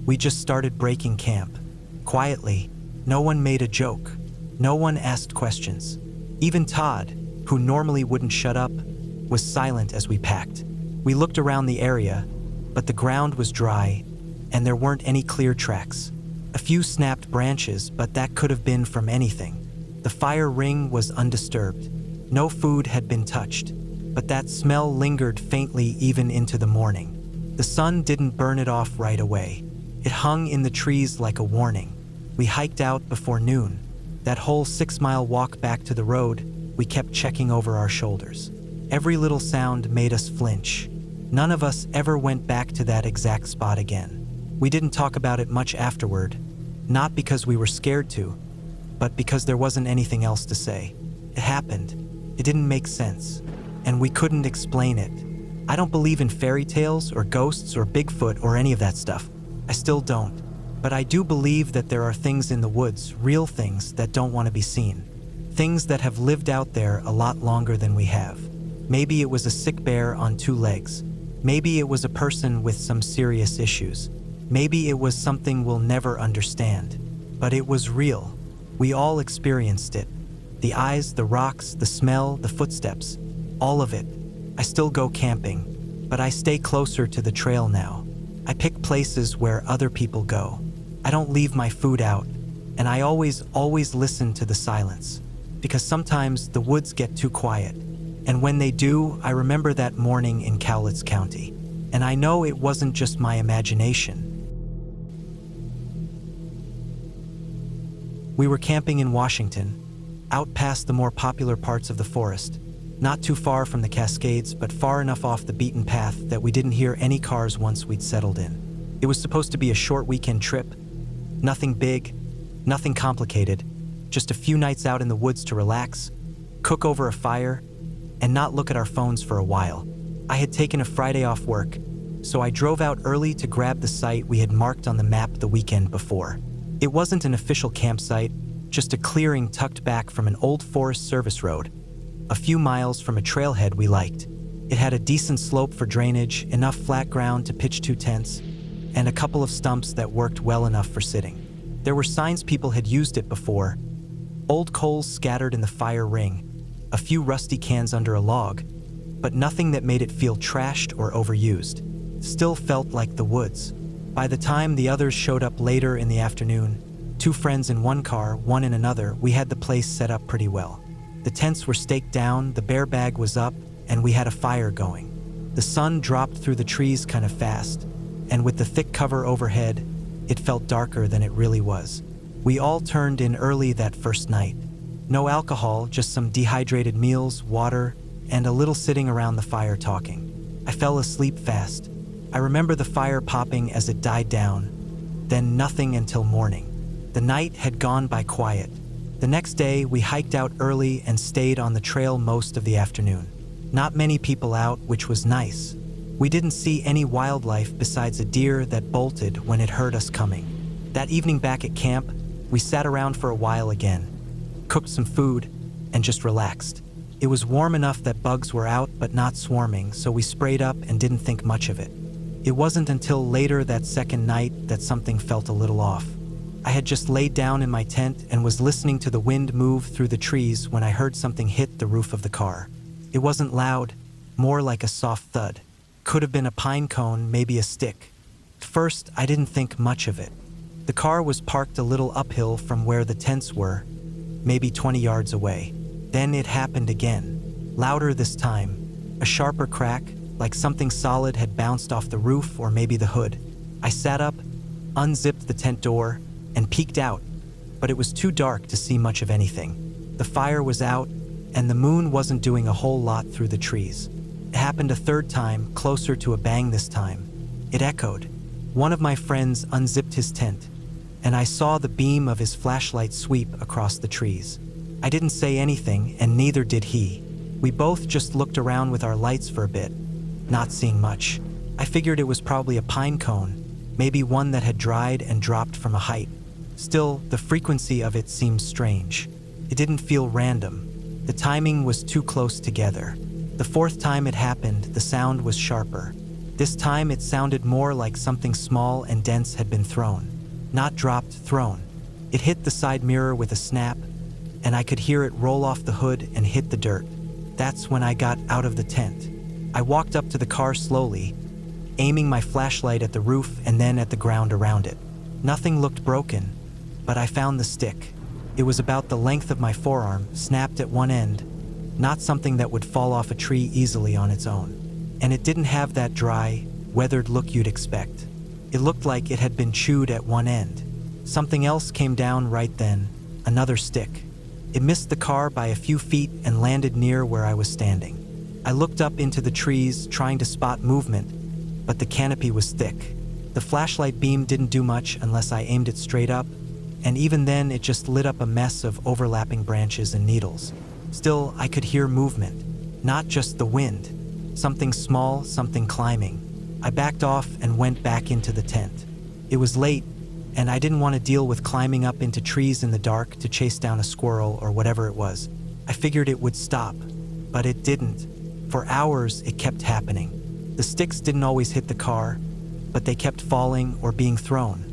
Speaker 1: We just started breaking camp. Quietly. No one made a joke. No one asked questions. Even Todd, who normally wouldn't shut up, was silent as we packed. We looked around the area, but the ground was dry, and there weren't any clear tracks. A few snapped branches, but that could have been from anything. The fire ring was undisturbed. No food had been touched, but that smell lingered faintly even into the morning. The sun didn't burn it off right away. It hung in the trees like a warning. We hiked out before noon. That whole 6-mile walk back to the road, we kept checking over our shoulders. Every little sound made us flinch. None of us ever went back to that exact spot again. We didn't talk about it much afterward, not because we were scared to, but because there wasn't anything else to say. It happened. It didn't make sense, and we couldn't explain it. I don't believe in fairy tales or ghosts or Bigfoot or any of that stuff. I still don't. But I do believe that there are things in the woods, real things that don't want to be seen. Things that have lived out there a lot longer than we have. Maybe it was a sick bear on 2 legs. Maybe it was a person with some serious issues. Maybe it was something we'll never understand. But it was real. We all experienced it. The eyes, the rocks, the smell, the footsteps. All of it. I still go camping, but I stay closer to the trail now. I pick places where other people go. I don't leave my food out, and I always listen to the silence, because sometimes the woods get too quiet. And when they do, I remember that morning in Cowlitz County. And I know it wasn't just my imagination. We were camping in Washington, out past the more popular parts of the forest, not too far from the Cascades, but far enough off the beaten path that we didn't hear any cars once we'd settled in. It was supposed to be a short weekend trip. Nothing big, nothing complicated, just a few nights out in the woods to relax, cook over a fire, and not look at our phones for a while. I had taken a Friday off work, so I drove out early to grab the site we had marked on the map the weekend before. It wasn't an official campsite, just a clearing tucked back from an old Forest Service road, a few miles from a trailhead we liked. It had a decent slope for drainage, enough flat ground to pitch 2 tents, and a couple of stumps that worked well enough for sitting. There were signs people had used it before, old coals scattered in the fire ring, a few rusty cans under a log, but nothing that made it feel trashed or overused. Still felt like the woods. By the time the others showed up later in the afternoon, 2 friends in one car, one in another, we had the place set up pretty well. The tents were staked down, the bear bag was up, and we had a fire going. The sun dropped through the trees kind of fast, and with the thick cover overhead, it felt darker than it really was. We all turned in early that first night. No alcohol, just some dehydrated meals, water, and a little sitting around the fire talking. I fell asleep fast. I remember the fire popping as it died down, then nothing until morning. The night had gone by quiet. The next day, we hiked out early and stayed on the trail most of the afternoon. Not many people out, which was nice. We didn't see any wildlife besides a deer that bolted when it heard us coming. That evening back at camp, we sat around for a while again, cooked some food, and just relaxed. It was warm enough that bugs were out but not swarming, so we sprayed up and didn't think much of it. It wasn't until later that second night that something felt a little off. I had just laid down in my tent and was listening to the wind move through the trees when I heard something hit the roof of the car. It wasn't loud, more like a soft thud. Could have been a pine cone, maybe a stick. At first, I didn't think much of it. The car was parked a little uphill from where the tents were, maybe 20 yards away. Then it happened again, louder this time, a sharper crack, like something solid had bounced off the roof or maybe the hood. I sat up, unzipped the tent door, and peeked out, but it was too dark to see much of anything. The fire was out, and the moon wasn't doing a whole lot through the trees. It happened a third time, closer to a bang this time. It echoed. One of my friends unzipped his tent, and I saw the beam of his flashlight sweep across the trees. I didn't say anything, and neither did he. We both just looked around with our lights for a bit, not seeing much. I figured it was probably a pine cone, maybe one that had dried and dropped from a height. Still, the frequency of it seemed strange. It didn't feel random. The timing was too close together. The fourth time it happened, the sound was sharper. This time it sounded more like something small and dense had been thrown. Not dropped, thrown. It hit the side mirror with a snap, and I could hear it roll off the hood and hit the dirt. That's when I got out of the tent. I walked up to the car slowly, aiming my flashlight at the roof and then at the ground around it. Nothing looked broken, but I found the stick. It was about the length of my forearm, snapped at one end, not something that would fall off a tree easily on its own. And it didn't have that dry, weathered look you'd expect. It looked like it had been chewed at one end. Something else came down right then, another stick. It missed the car by a few feet and landed near where I was standing. I looked up into the trees, trying to spot movement, but the canopy was thick. The flashlight beam didn't do much unless I aimed it straight up, and even then it just lit up a mess of overlapping branches and needles. Still, I could hear movement, not just the wind. Something small, something climbing. I backed off and went back into the tent. It was late, and I didn't want to deal with climbing up into trees in the dark to chase down a squirrel or whatever it was. I figured it would stop, but it didn't. For hours, it kept happening. The sticks didn't always hit the car, but they kept falling or being thrown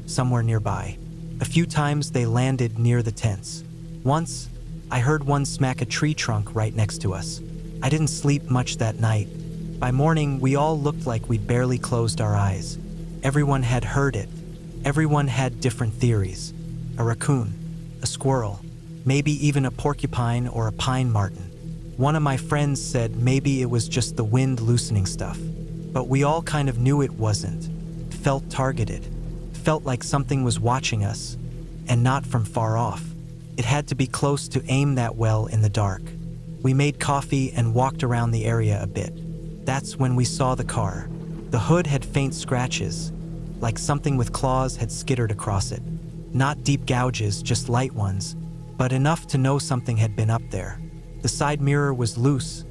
Speaker 1: somewhere nearby. A few times they landed near the tents. Once, I heard one smack a tree trunk right next to us. I didn't sleep much that night. By morning, we all looked like we'd barely closed our eyes. Everyone had heard it. Everyone had different theories. A raccoon, a squirrel, maybe even a porcupine or a pine marten. One of my friends said maybe it was just the wind loosening stuff. But we all kind of knew it wasn't. It felt targeted. It felt like something was watching us, and not from far off. It had to be close to aim that well in the dark. We made coffee and walked around the area a bit. That's when we saw the car. The hood had faint scratches, like something with claws had skittered across it. Not deep gouges, just light ones, but enough to know something had been up there. The side mirror was loose,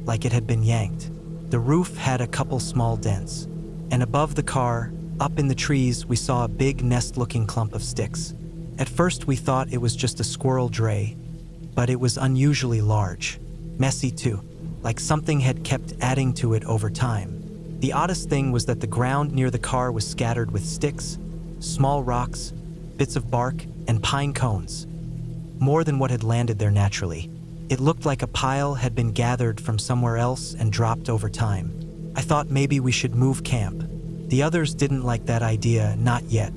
Speaker 1: like it had been yanked. The roof had a couple small dents. And above the car, up in the trees, we saw a big nest-looking clump of sticks. At first we thought it was just a squirrel dray, but it was unusually large. Messy too, like something had kept adding to it over time. The oddest thing was that the ground near the car was scattered with sticks, small rocks, bits of bark, and pine cones. More than what had landed there naturally. It looked like a pile had been gathered from somewhere else and dropped over time. I thought maybe we should move camp. The others didn't like that idea, not yet.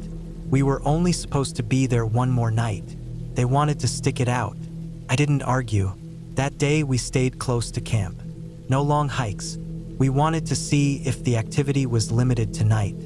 Speaker 1: We were only supposed to be there one more night. They wanted to stick it out. I didn't argue. That day we stayed close to camp. No long hikes. We wanted to see if the activity was limited to night.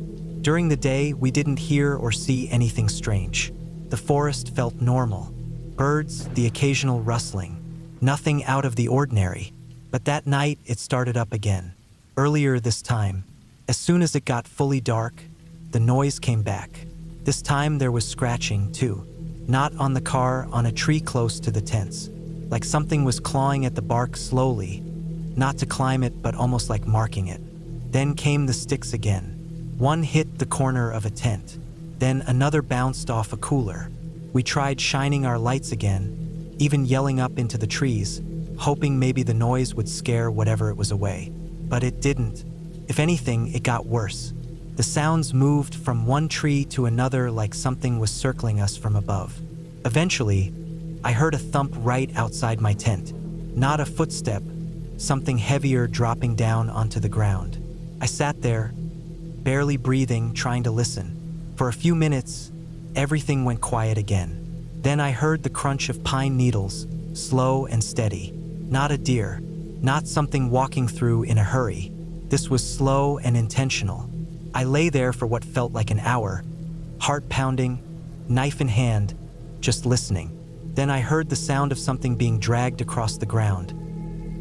Speaker 1: During the day, we didn't hear or see anything strange. The forest felt normal. Birds, the occasional rustling. Nothing out of the ordinary. But that night, it started up again. Earlier this time, as soon as it got fully dark, the noise came back. This time there was scratching, too. Not on the car, on a tree close to the tents. Like something was clawing at the bark slowly. Not to climb it, but almost like marking it. Then came the sticks again. One hit the corner of a tent. Then another bounced off a cooler. We tried shining our lights again, even yelling up into the trees, hoping maybe the noise would scare whatever it was away. But it didn't. If anything, it got worse. The sounds moved from one tree to another like something was circling us from above. Eventually, I heard a thump right outside my tent. Not a footstep, something heavier dropping down onto the ground. I sat there, barely breathing, trying to listen. For a few minutes, everything went quiet again. Then I heard the crunch of pine needles, slow and steady. Not a deer, not something walking through in a hurry. This was slow and intentional. I lay there for what felt like an hour, heart pounding, knife in hand, just listening. Then I heard the sound of something being dragged across the ground.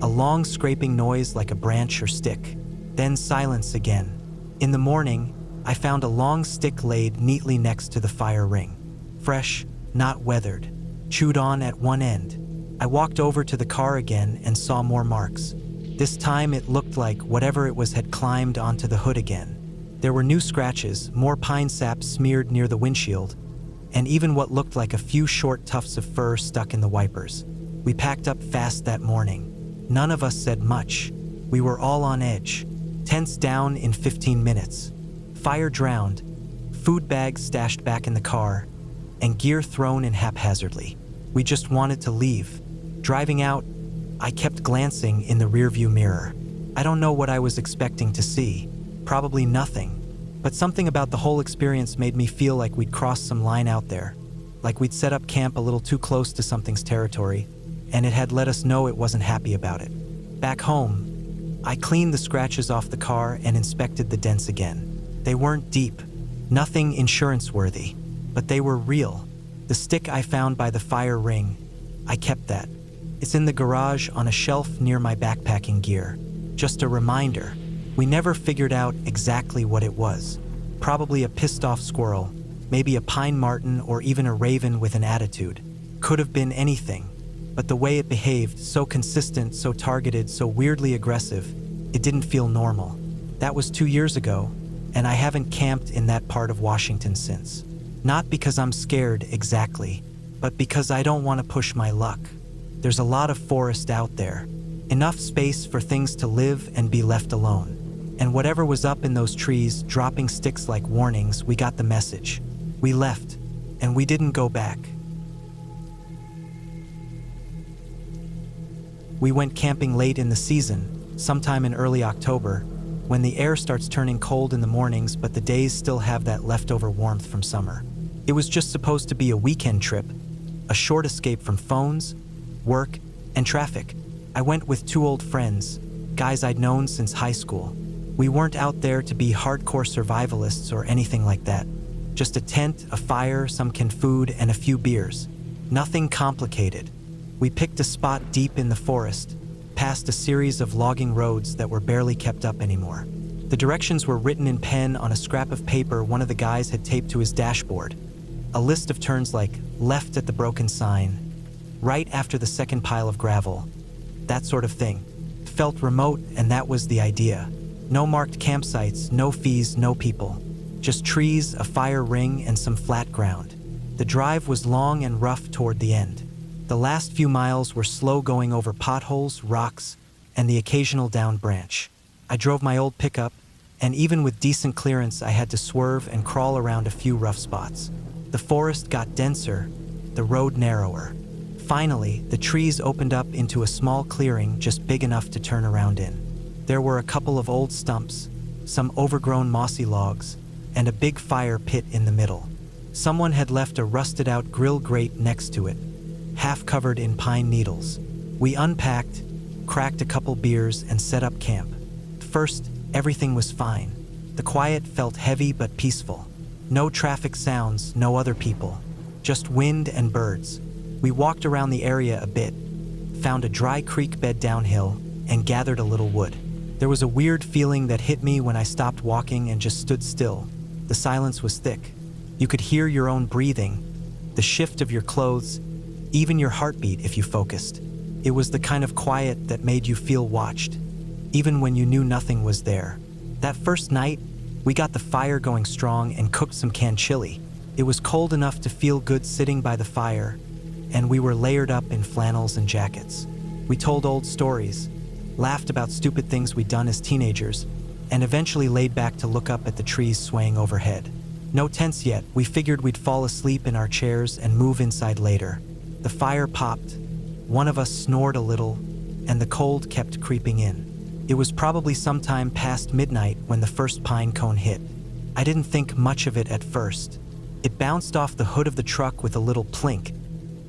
Speaker 1: A long scraping noise like a branch or stick. Then silence again. In the morning, I found a long stick laid neatly next to the fire ring. Fresh, not weathered, chewed on at one end. I walked over to the car again and saw more marks. This time it looked like whatever it was had climbed onto the hood again. There were new scratches, more pine sap smeared near the windshield, and even what looked like a few short tufts of fur stuck in the wipers. We packed up fast that morning. None of us said much. We were all on edge. Tents down in 15 minutes. Fire drowned, food bags stashed back in the car, and gear thrown in haphazardly. We just wanted to leave. Driving out, I kept glancing in the rearview mirror. I don't know what I was expecting to see. Probably nothing. But something about the whole experience made me feel like we'd crossed some line out there. Like we'd set up camp a little too close to something's territory, and it had let us know it wasn't happy about it. Back home, I cleaned the scratches off the car and inspected the dents again. They weren't deep, nothing insurance-worthy, but they were real. The stick I found by the fire ring, I kept that. It's in the garage on a shelf near my backpacking gear. Just a reminder. We never figured out exactly what it was. Probably a pissed-off squirrel, maybe a pine marten or even a raven with an attitude. Could have been anything. But the way it behaved, so consistent, so targeted, so weirdly aggressive, it didn't feel normal. That was 2 years ago, and I haven't camped in that part of Washington since. Not because I'm scared exactly, but because I don't want to push my luck. There's a lot of forest out there, enough space for things to live and be left alone. And whatever was up in those trees, dropping sticks like warnings, we got the message. We left, and we didn't go back. We went camping late in the season, sometime in early October, when the air starts turning cold in the mornings but the days still have that leftover warmth from summer. It was just supposed to be a weekend trip, a short escape from phones, work, and traffic. I went with 2 old friends, guys I'd known since high school. We weren't out there to be hardcore survivalists or anything like that. Just a tent, a fire, some canned food, and a few beers. Nothing complicated. We picked a spot deep in the forest, past a series of logging roads that were barely kept up anymore. The directions were written in pen on a scrap of paper one of the guys had taped to his dashboard. A list of turns like left at the broken sign, right after the second pile of gravel, that sort of thing. Felt remote, and that was the idea. No marked campsites, no fees, no people. Just trees, a fire ring, and some flat ground. The drive was long and rough toward the end. The last few miles were slow going over potholes, rocks, and the occasional downed branch. I drove my old pickup, and even with decent clearance, I had to swerve and crawl around a few rough spots. The forest got denser, the road narrower. Finally, the trees opened up into a small clearing just big enough to turn around in. There were a couple of old stumps, some overgrown mossy logs, and a big fire pit in the middle. Someone had left a rusted-out grill grate next to it, half covered in pine needles. We unpacked, cracked a couple beers, and set up camp. First, everything was fine. The quiet felt heavy but peaceful. No traffic sounds, no other people. Just wind and birds. We walked around the area a bit, found a dry creek bed downhill, and gathered a little wood. There was a weird feeling that hit me when I stopped walking and just stood still. The silence was thick. You could hear your own breathing, the shift of your clothes, even your heartbeat if you focused. It was the kind of quiet that made you feel watched, even when you knew nothing was there. That first night, we got the fire going strong and cooked some canned chili. It was cold enough to feel good sitting by the fire, and we were layered up in flannels and jackets. We told old stories, laughed about stupid things we'd done as teenagers, and eventually laid back to look up at the trees swaying overhead. No tents yet, we figured we'd fall asleep in our chairs and move inside later. The fire popped, one of us snored a little, and the cold kept creeping in. It was probably sometime past midnight when the first pine cone hit. I didn't think much of it at first. It bounced off the hood of the truck with a little plink,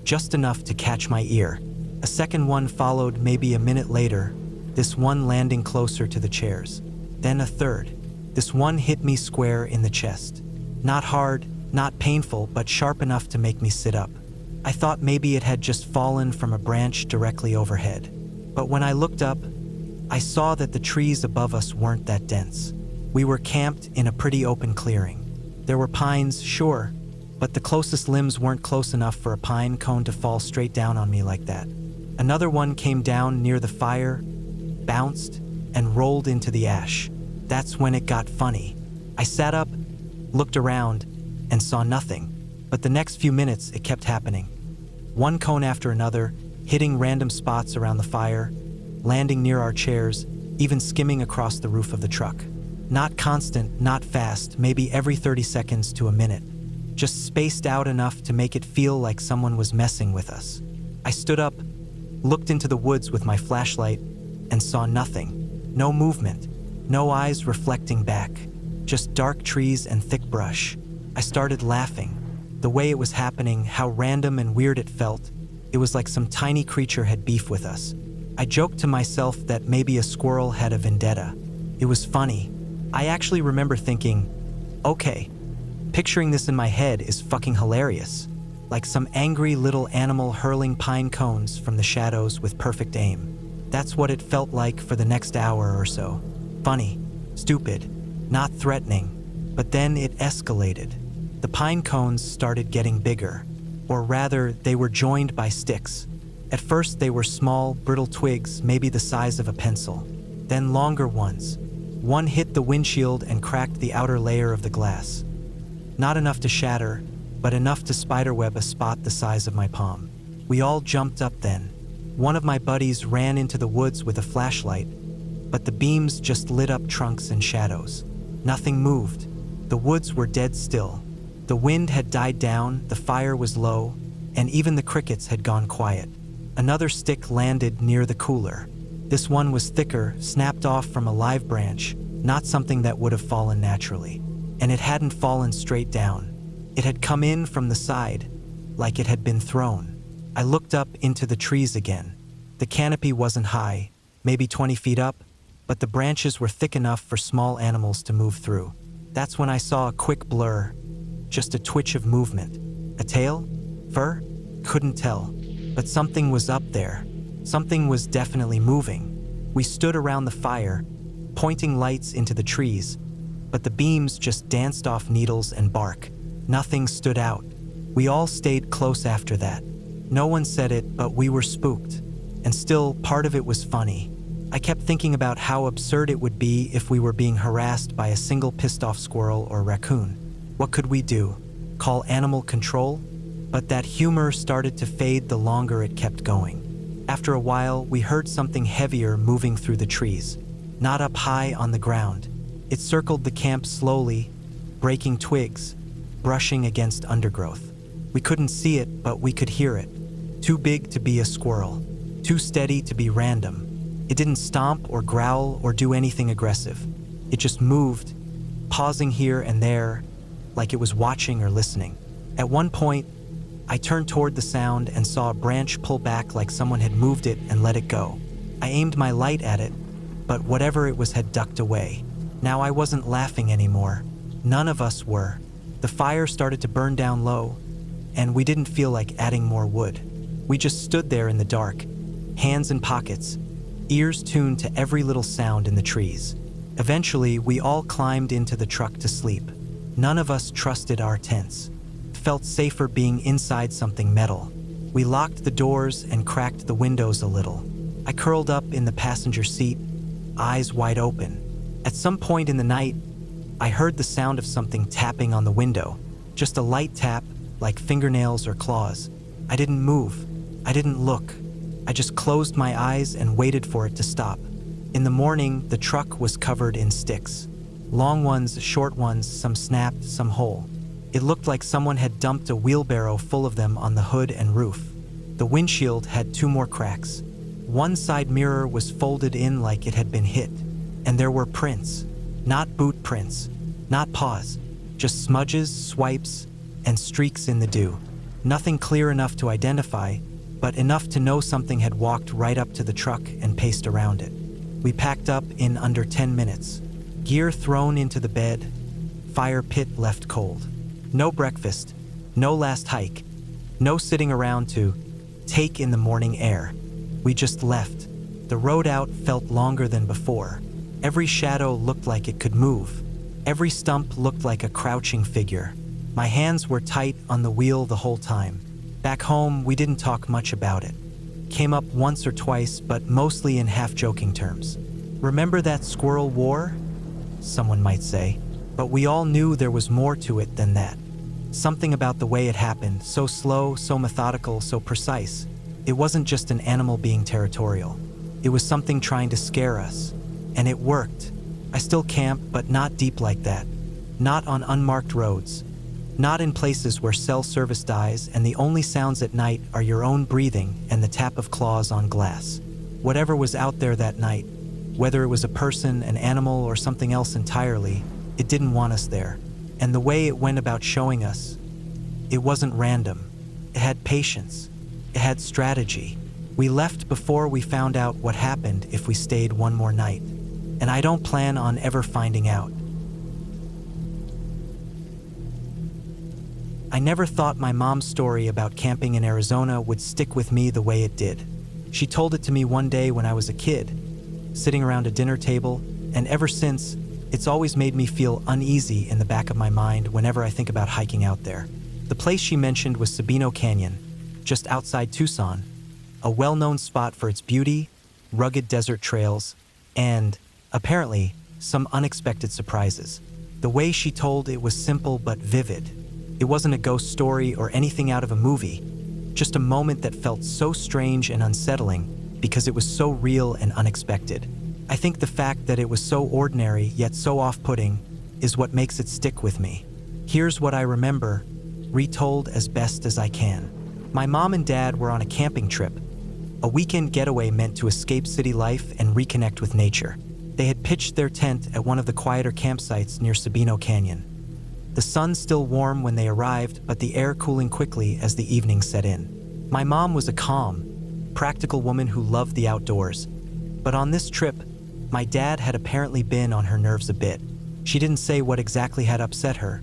Speaker 1: just enough to catch my ear. A second one followed maybe a minute later, this one landing closer to the chairs. Then a third. This one hit me square in the chest. Not hard, not painful, but sharp enough to make me sit up. I thought maybe it had just fallen from a branch directly overhead. But when I looked up, I saw that the trees above us weren't that dense. We were camped in a pretty open clearing. There were pines, sure, but the closest limbs weren't close enough for a pine cone to fall straight down on me like that. Another one came down near the fire, bounced, and rolled into the ash. That's when it got funny. I sat up, looked around, and saw nothing. But the next few minutes, it kept happening. One cone after another, hitting random spots around the fire, landing near our chairs, even skimming across the roof of the truck. Not constant, not fast, maybe every 30 seconds to a minute. Just spaced out enough to make it feel like someone was messing with us. I stood up, looked into the woods with my flashlight, and saw nothing. No movement, no eyes reflecting back, just dark trees and thick brush. I started laughing. The way it was happening, how random and weird it felt, it was like some tiny creature had beef with us. I joked to myself that maybe a squirrel had a vendetta. It was funny. I actually remember thinking, okay, picturing this in my head is fucking hilarious. Like some angry little animal hurling pine cones from the shadows with perfect aim. That's what it felt like for the next hour or so. Funny, stupid, not threatening, but then it escalated. The pine cones started getting bigger, or rather, they were joined by sticks. At first, they were small, brittle twigs, maybe the size of a pencil. Then longer ones. One hit the windshield and cracked the outer layer of the glass. Not enough to shatter, but enough to spiderweb a spot the size of my palm. We all jumped up then. One of my buddies ran into the woods with a flashlight, but the beams just lit up trunks and shadows. Nothing moved. The woods were dead still. The wind had died down, the fire was low, and even the crickets had gone quiet. Another stick landed near the cooler. This one was thicker, snapped off from a live branch, not something that would have fallen naturally. And it hadn't fallen straight down. It had come in from the side, like it had been thrown. I looked up into the trees again. The canopy wasn't high, maybe 20 feet up, but the branches were thick enough for small animals to move through. That's when I saw a quick blur, just a twitch of movement. A tail? Fur? Couldn't tell. But something was up there. Something was definitely moving. We stood around the fire, pointing lights into the trees, but the beams just danced off needles and bark. Nothing stood out. We all stayed close after that. No one said it, but we were spooked. And still, part of it was funny. I kept thinking about how absurd it would be if we were being harassed by a single pissed-off squirrel or raccoon. What could we do? Call animal control? But that humor started to fade the longer it kept going. After a while, we heard something heavier moving through the trees. Not up high on the ground. It circled the camp slowly, breaking twigs, brushing against undergrowth. We couldn't see it, but we could hear it. Too big to be a squirrel. Too steady to be random. It didn't stomp or growl or do anything aggressive. It just moved, pausing here and there, like it was watching or listening. At one point, I turned toward the sound and saw a branch pull back like someone had moved it and let it go. I aimed my light at it, but whatever it was had ducked away. Now I wasn't laughing anymore. None of us were. The fire started to burn down low, and we didn't feel like adding more wood. We just stood there in the dark, hands in pockets, ears tuned to every little sound in the trees. Eventually, we all climbed into the truck to sleep. None of us trusted our tents. Felt safer being inside something metal. We locked the doors and cracked the windows a little. I curled up in the passenger seat, eyes wide open. At some point in the night, I heard the sound of something tapping on the window, just a light tap, like fingernails or claws. I didn't move. I didn't look. I just closed my eyes and waited for it to stop. In the morning, the truck was covered in sticks. Long ones, short ones, some snapped, some whole. It looked like someone had dumped a wheelbarrow full of them on the hood and roof. The windshield had 2 more cracks. One side mirror was folded in like it had been hit. And there were prints. Not boot prints. Not paws. Just smudges, swipes, and streaks in the dew. Nothing clear enough to identify, but enough to know something had walked right up to the truck and paced around it. We packed up in under 10 minutes. Gear thrown into the bed, fire pit left cold. No breakfast, no last hike, no sitting around to take in the morning air. We just left. The road out felt longer than before. Every shadow looked like it could move. Every stump looked like a crouching figure. My hands were tight on the wheel the whole time. Back home, we didn't talk much about it. Came up once or twice, but mostly in half-joking terms. Remember that squirrel war? Someone might say. But we all knew there was more to it than that. Something about the way it happened, so slow, so methodical, so precise. It wasn't just an animal being territorial. It was something trying to scare us. And it worked. I still camp, but not deep like that. Not on unmarked roads. Not in places where cell service dies and the only sounds at night are your own breathing and the tap of claws on glass. Whatever was out there that night, whether it was a person, an animal, or something else entirely, it didn't want us there. And the way it went about showing us, it wasn't random. It had patience. It had strategy. We left before we found out what happened if we stayed one more night. And I don't plan on ever finding out. I never thought my mom's story about camping in Arizona would stick with me the way it did. She told it to me one day when I was a kid, sitting around a dinner table, and ever since, It's always made me feel uneasy in the back of my mind whenever I think about hiking out there. The place she mentioned was Sabino Canyon, just outside Tucson, a well-known spot for its beauty, rugged desert trails, and, apparently, some unexpected surprises. The way she told it was simple but vivid. It wasn't a ghost story or anything out of a movie, just a moment that felt so strange and unsettling because it was so real and unexpected. I think the fact that it was so ordinary yet so off-putting is what makes it stick with me. Here's what I remember, retold as best as I can. My mom and dad were on a camping trip, a weekend getaway meant to escape city life and reconnect with nature. They had pitched their tent at one of the quieter campsites near Sabino Canyon. The sun still warm when they arrived, but the air cooling quickly as the evening set in. My mom was a calm, practical woman who loved the outdoors. But on this trip, my dad had apparently been on her nerves a bit. She didn't say what exactly had upset her,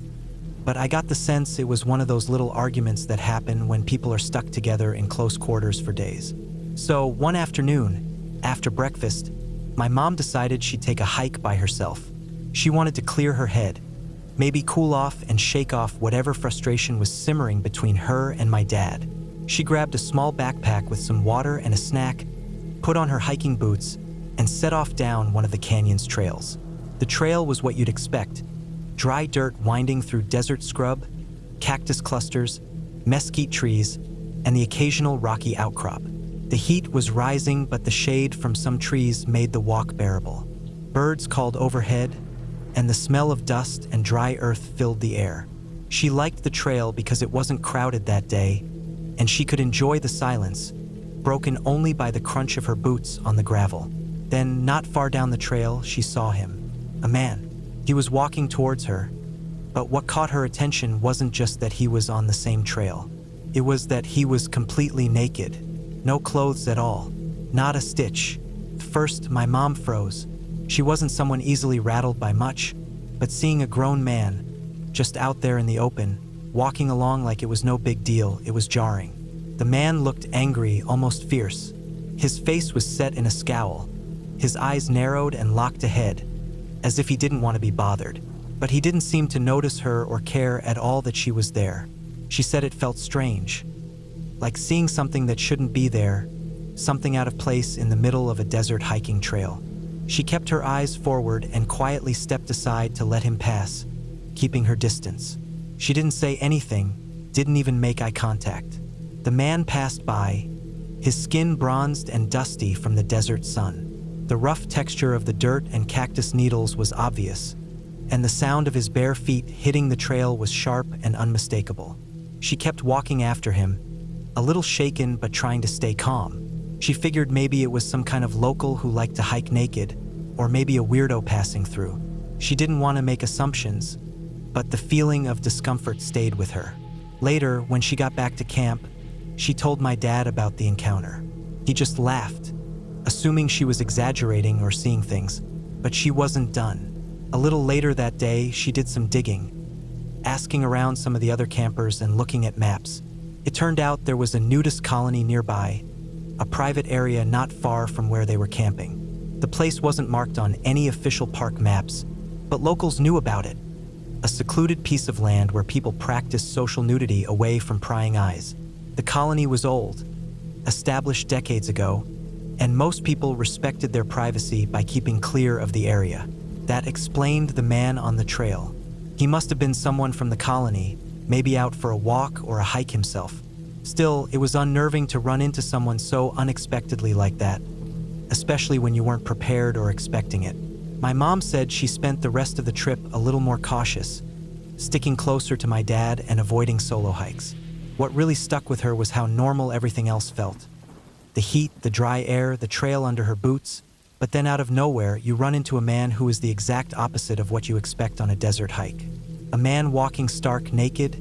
Speaker 1: but I got the sense it was one of those little arguments that happen when people are stuck together in close quarters for days. So one afternoon, after breakfast, my mom decided she'd take a hike by herself. She wanted to clear her head, maybe cool off and shake off whatever frustration was simmering between her and my dad. She grabbed a small backpack with some water and a snack, put on her hiking boots, and set off down one of the canyon's trails. The trail was what you'd expect: dry dirt winding through desert scrub, cactus clusters, mesquite trees, and the occasional rocky outcrop. The heat was rising, but the shade from some trees made the walk bearable. Birds called overhead, and the smell of dust and dry earth filled the air. She liked the trail because it wasn't crowded that day, and she could enjoy the silence, broken only by the crunch of her boots on the gravel. Then, not far down the trail, she saw him. A man. He was walking towards her, but what caught her attention wasn't just that he was on the same trail. It was that he was completely naked. No clothes at all. Not a stitch. First, my mom froze. She wasn't someone easily rattled by much, but seeing a grown man, just out there in the open, walking along like it was no big deal, it was jarring. The man looked angry, almost fierce. His face was set in a scowl. His eyes narrowed and locked ahead, as if he didn't want to be bothered. But he didn't seem to notice her or care at all that she was there. She said it felt strange, like seeing something that shouldn't be there, something out of place in the middle of a desert hiking trail. She kept her eyes forward and quietly stepped aside to let him pass, keeping her distance. She didn't say anything, didn't even make eye contact. The man passed by, his skin bronzed and dusty from the desert sun. The rough texture of the dirt and cactus needles was obvious, and the sound of his bare feet hitting the trail was sharp and unmistakable. She kept walking after him, a little shaken but trying to stay calm. She figured maybe it was some kind of local who liked to hike naked, or maybe a weirdo passing through. She didn't want to make assumptions, but the feeling of discomfort stayed with her. Later, when she got back to camp, she told my dad about the encounter. He just laughed, assuming she was exaggerating or seeing things, but she wasn't done. A little later that day, she did some digging, asking around some of the other campers and looking at maps. It turned out there was a nudist colony nearby, a private area not far from where they were camping. The place wasn't marked on any official park maps, but locals knew about it. A secluded piece of land where people practiced social nudity away from prying eyes. The colony was old, established decades ago, and most people respected their privacy by keeping clear of the area. That explained the man on the trail. He must have been someone from the colony, maybe out for a walk or a hike himself. Still, it was unnerving to run into someone so unexpectedly like that, especially when you weren't prepared or expecting it. My mom said she spent the rest of the trip a little more cautious, sticking closer to my dad and avoiding solo hikes. What really stuck with her was how normal everything else felt. The heat, the dry air, the trail under her boots, but then out of nowhere, you run into a man who is the exact opposite of what you expect on a desert hike. A man walking stark naked,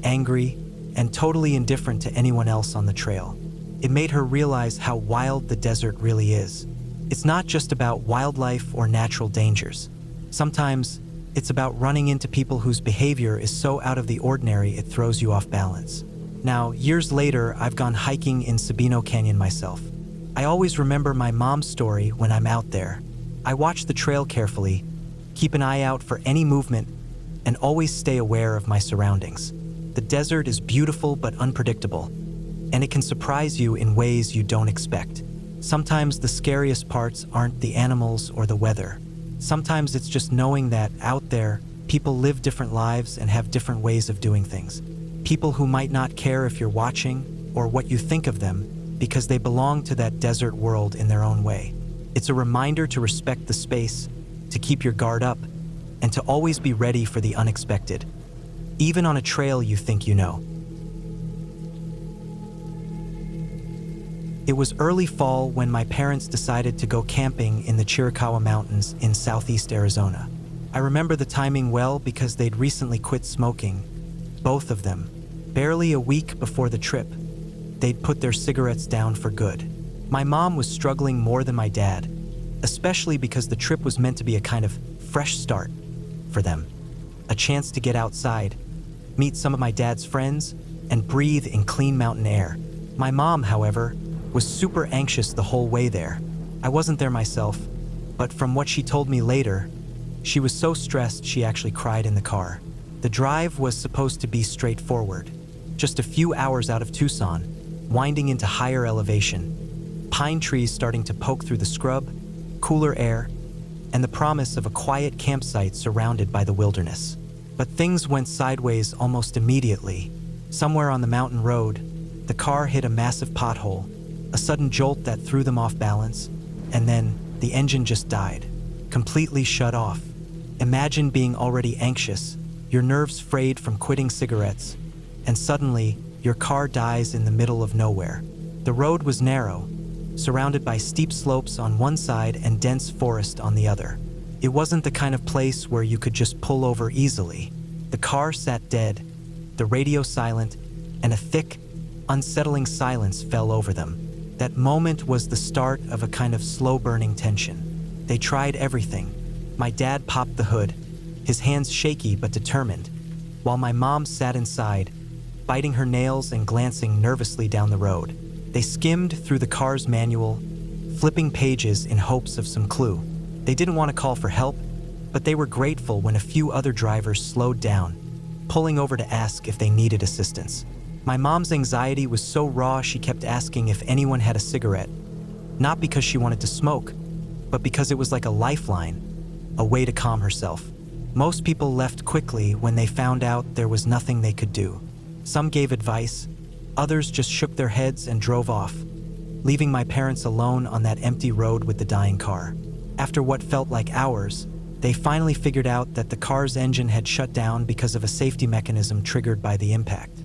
Speaker 1: angry, and totally indifferent to anyone else on the trail. It made her realize how wild the desert really is. It's not just about wildlife or natural dangers. Sometimes, it's about running into people whose behavior is so out of the ordinary it throws you off balance. Now, years later, I've gone hiking in Sabino Canyon myself. I always remember my mom's story when I'm out there. I watch the trail carefully, keep an eye out for any movement, and always stay aware of my surroundings. The desert is beautiful but unpredictable, and it can surprise you in ways you don't expect. Sometimes the scariest parts aren't the animals or the weather. Sometimes it's just knowing that out there, people live different lives and have different ways of doing things. People who might not care if you're watching or what you think of them because they belong to that desert world in their own way. It's a reminder to respect the space, to keep your guard up, and to always be ready for the unexpected, even on a trail you think you know. It was early fall when my parents decided to go camping in the Chiricahua Mountains in southeast Arizona. I remember the timing well because they'd recently quit smoking, both of them. Barely a week before the trip, they'd put their cigarettes down for good. My mom was struggling more than my dad, especially because the trip was meant to be a kind of fresh start for them. A chance to get outside, meet some of my dad's friends, and breathe in clean mountain air. My mom, however, was super anxious the whole way there. I wasn't there myself, but from what she told me later, she was so stressed she actually cried in the car. The drive was supposed to be straightforward, just a few hours out of Tucson, winding into higher elevation, pine trees starting to poke through the scrub, cooler air, and the promise of a quiet campsite surrounded by the wilderness. But things went sideways almost immediately. Somewhere on the mountain road, the car hit a massive pothole, a sudden jolt that threw them off balance, and then the engine just died, completely shut off. Imagine being already anxious, your nerves frayed from quitting cigarettes, and suddenly your car dies in the middle of nowhere. The road was narrow, surrounded by steep slopes on one side and dense forest on the other. It wasn't the kind of place where you could just pull over easily. The car sat dead, the radio silent, and a thick, unsettling silence fell over them. That moment was the start of a kind of slow-burning tension. They tried everything. My dad popped the hood, his hands shaky but determined, while my mom sat inside, biting her nails and glancing nervously down the road. They skimmed through the car's manual, flipping pages in hopes of some clue. They didn't want to call for help, but they were grateful when a few other drivers slowed down, pulling over to ask if they needed assistance. My mom's anxiety was so raw she kept asking if anyone had a cigarette, not because she wanted to smoke, but because it was like a lifeline, a way to calm herself. Most people left quickly when they found out there was nothing they could do. Some gave advice, others just shook their heads and drove off, leaving my parents alone on that empty road with the dying car. After what felt like hours, they finally figured out that the car's engine had shut down because of a safety mechanism triggered by the impact.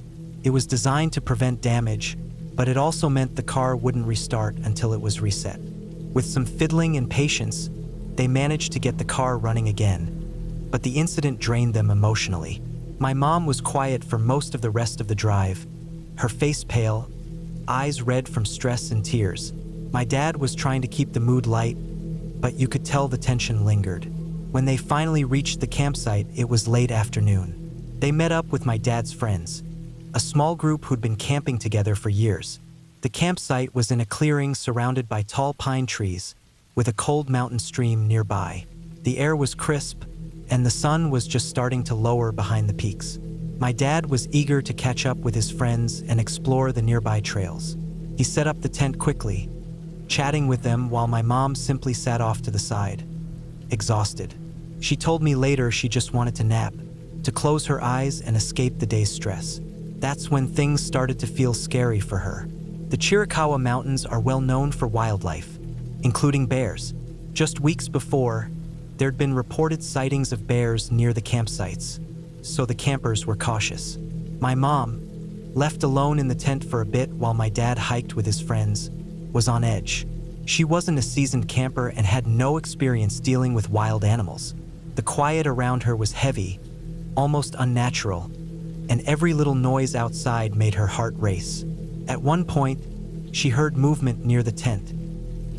Speaker 1: It was designed to prevent damage, but it also meant the car wouldn't restart until it was reset. With some fiddling and patience, they managed to get the car running again, but the incident drained them emotionally. My mom was quiet for most of the rest of the drive, her face pale, eyes red from stress and tears. My dad was trying to keep the mood light, but you could tell the tension lingered. When they finally reached the campsite, it was late afternoon. They met up with my dad's friends, a small group who'd been camping together for years. The campsite was in a clearing surrounded by tall pine trees, with a cold mountain stream nearby. The air was crisp, and the sun was just starting to lower behind the peaks. My dad was eager to catch up with his friends and explore the nearby trails. He set up the tent quickly, chatting with them while my mom simply sat off to the side, exhausted. She told me later she just wanted to nap, to close her eyes and escape the day's stress. That's when things started to feel scary for her. The Chiricahua Mountains are well known for wildlife, including bears. Just weeks before, there'd been reported sightings of bears near the campsites, so the campers were cautious. My mom, left alone in the tent for a bit while my dad hiked with his friends, was on edge. She wasn't a seasoned camper and had no experience dealing with wild animals. The quiet around her was heavy, almost unnatural, and every little noise outside made her heart race. At one point, she heard movement near the tent,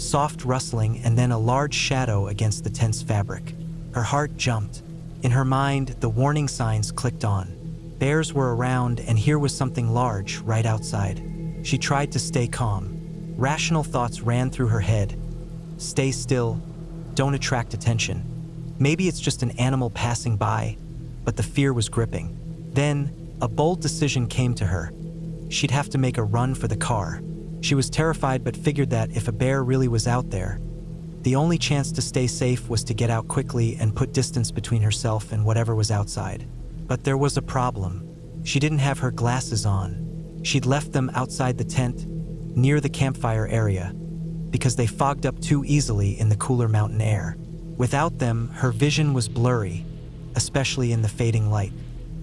Speaker 1: soft rustling and then a large shadow against the tent's fabric. Her heart jumped. In her mind, the warning signs clicked on. Bears were around, and here was something large right outside. She tried to stay calm. Rational thoughts ran through her head. Stay still, don't attract attention. Maybe it's just an animal passing by, but the fear was gripping. Then, a bold decision came to her. She'd have to make a run for the car. She was terrified but figured that if a bear really was out there, the only chance to stay safe was to get out quickly and put distance between herself and whatever was outside. But there was a problem. She didn't have her glasses on. She'd left them outside the tent, near the campfire area, because they fogged up too easily in the cooler mountain air. Without them, her vision was blurry, especially in the fading light.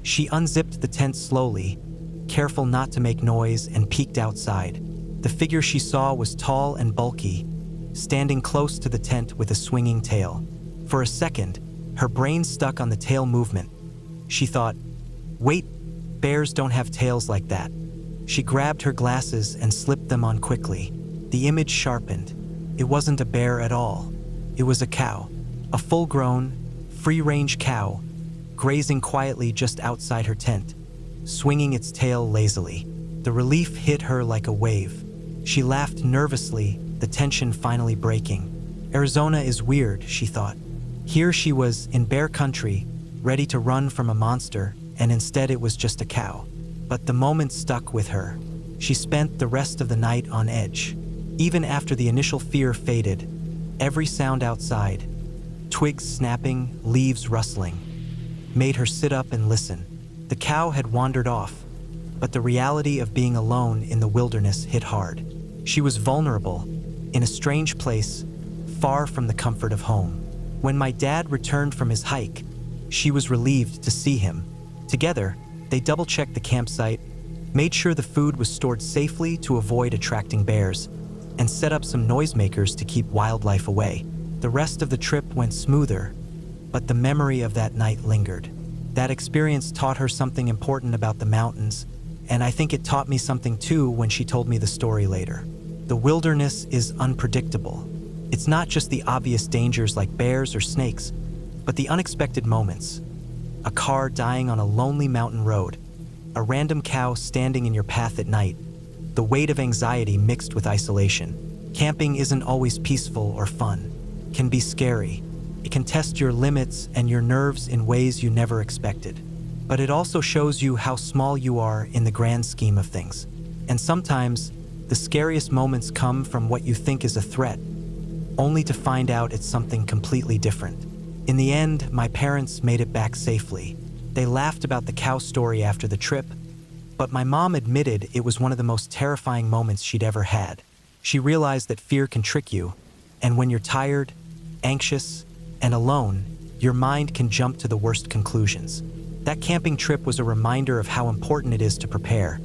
Speaker 1: She unzipped the tent slowly, careful not to make noise, and peeked outside. The figure she saw was tall and bulky, standing close to the tent with a swinging tail. For a second, her brain stuck on the tail movement. She thought, "Wait, bears don't have tails like that." She grabbed her glasses and slipped them on quickly. The image sharpened. It wasn't a bear at all. It was a cow. A full-grown, free-range cow, grazing quietly just outside her tent, swinging its tail lazily. The relief hit her like a wave. She laughed nervously, the tension finally breaking. Arizona is weird, she thought. Here she was, in bear country, ready to run from a monster, and instead it was just a cow. But the moment stuck with her. She spent the rest of the night on edge. Even after the initial fear faded, every sound outside, twigs snapping, leaves rustling, made her sit up and listen. The cow had wandered off, but the reality of being alone in the wilderness hit hard. She was vulnerable, in a strange place, far from the comfort of home. When my dad returned from his hike, she was relieved to see him. Together, they double-checked the campsite, made sure the food was stored safely to avoid attracting bears, and set up some noisemakers to keep wildlife away. The rest of the trip went smoother, but the memory of that night lingered. That experience taught her something important about the mountains, and I think it taught me something too when she told me the story later. The wilderness is unpredictable. It's not just the obvious dangers like bears or snakes, but the unexpected moments. A car dying on a lonely mountain road, a random cow standing in your path at night, the weight of anxiety mixed with isolation. Camping isn't always peaceful or fun. It can be scary. It can test your limits and your nerves in ways you never expected. But it also shows you how small you are in the grand scheme of things. And sometimes, the scariest moments come from what you think is a threat, only to find out it's something completely different. In the end, my parents made it back safely. They laughed about the cow story after the trip, but my mom admitted it was one of the most terrifying moments she'd ever had. She realized that fear can trick you, and when you're tired, anxious, and alone, your mind can jump to the worst conclusions. That camping trip was a reminder of how important it is to prepare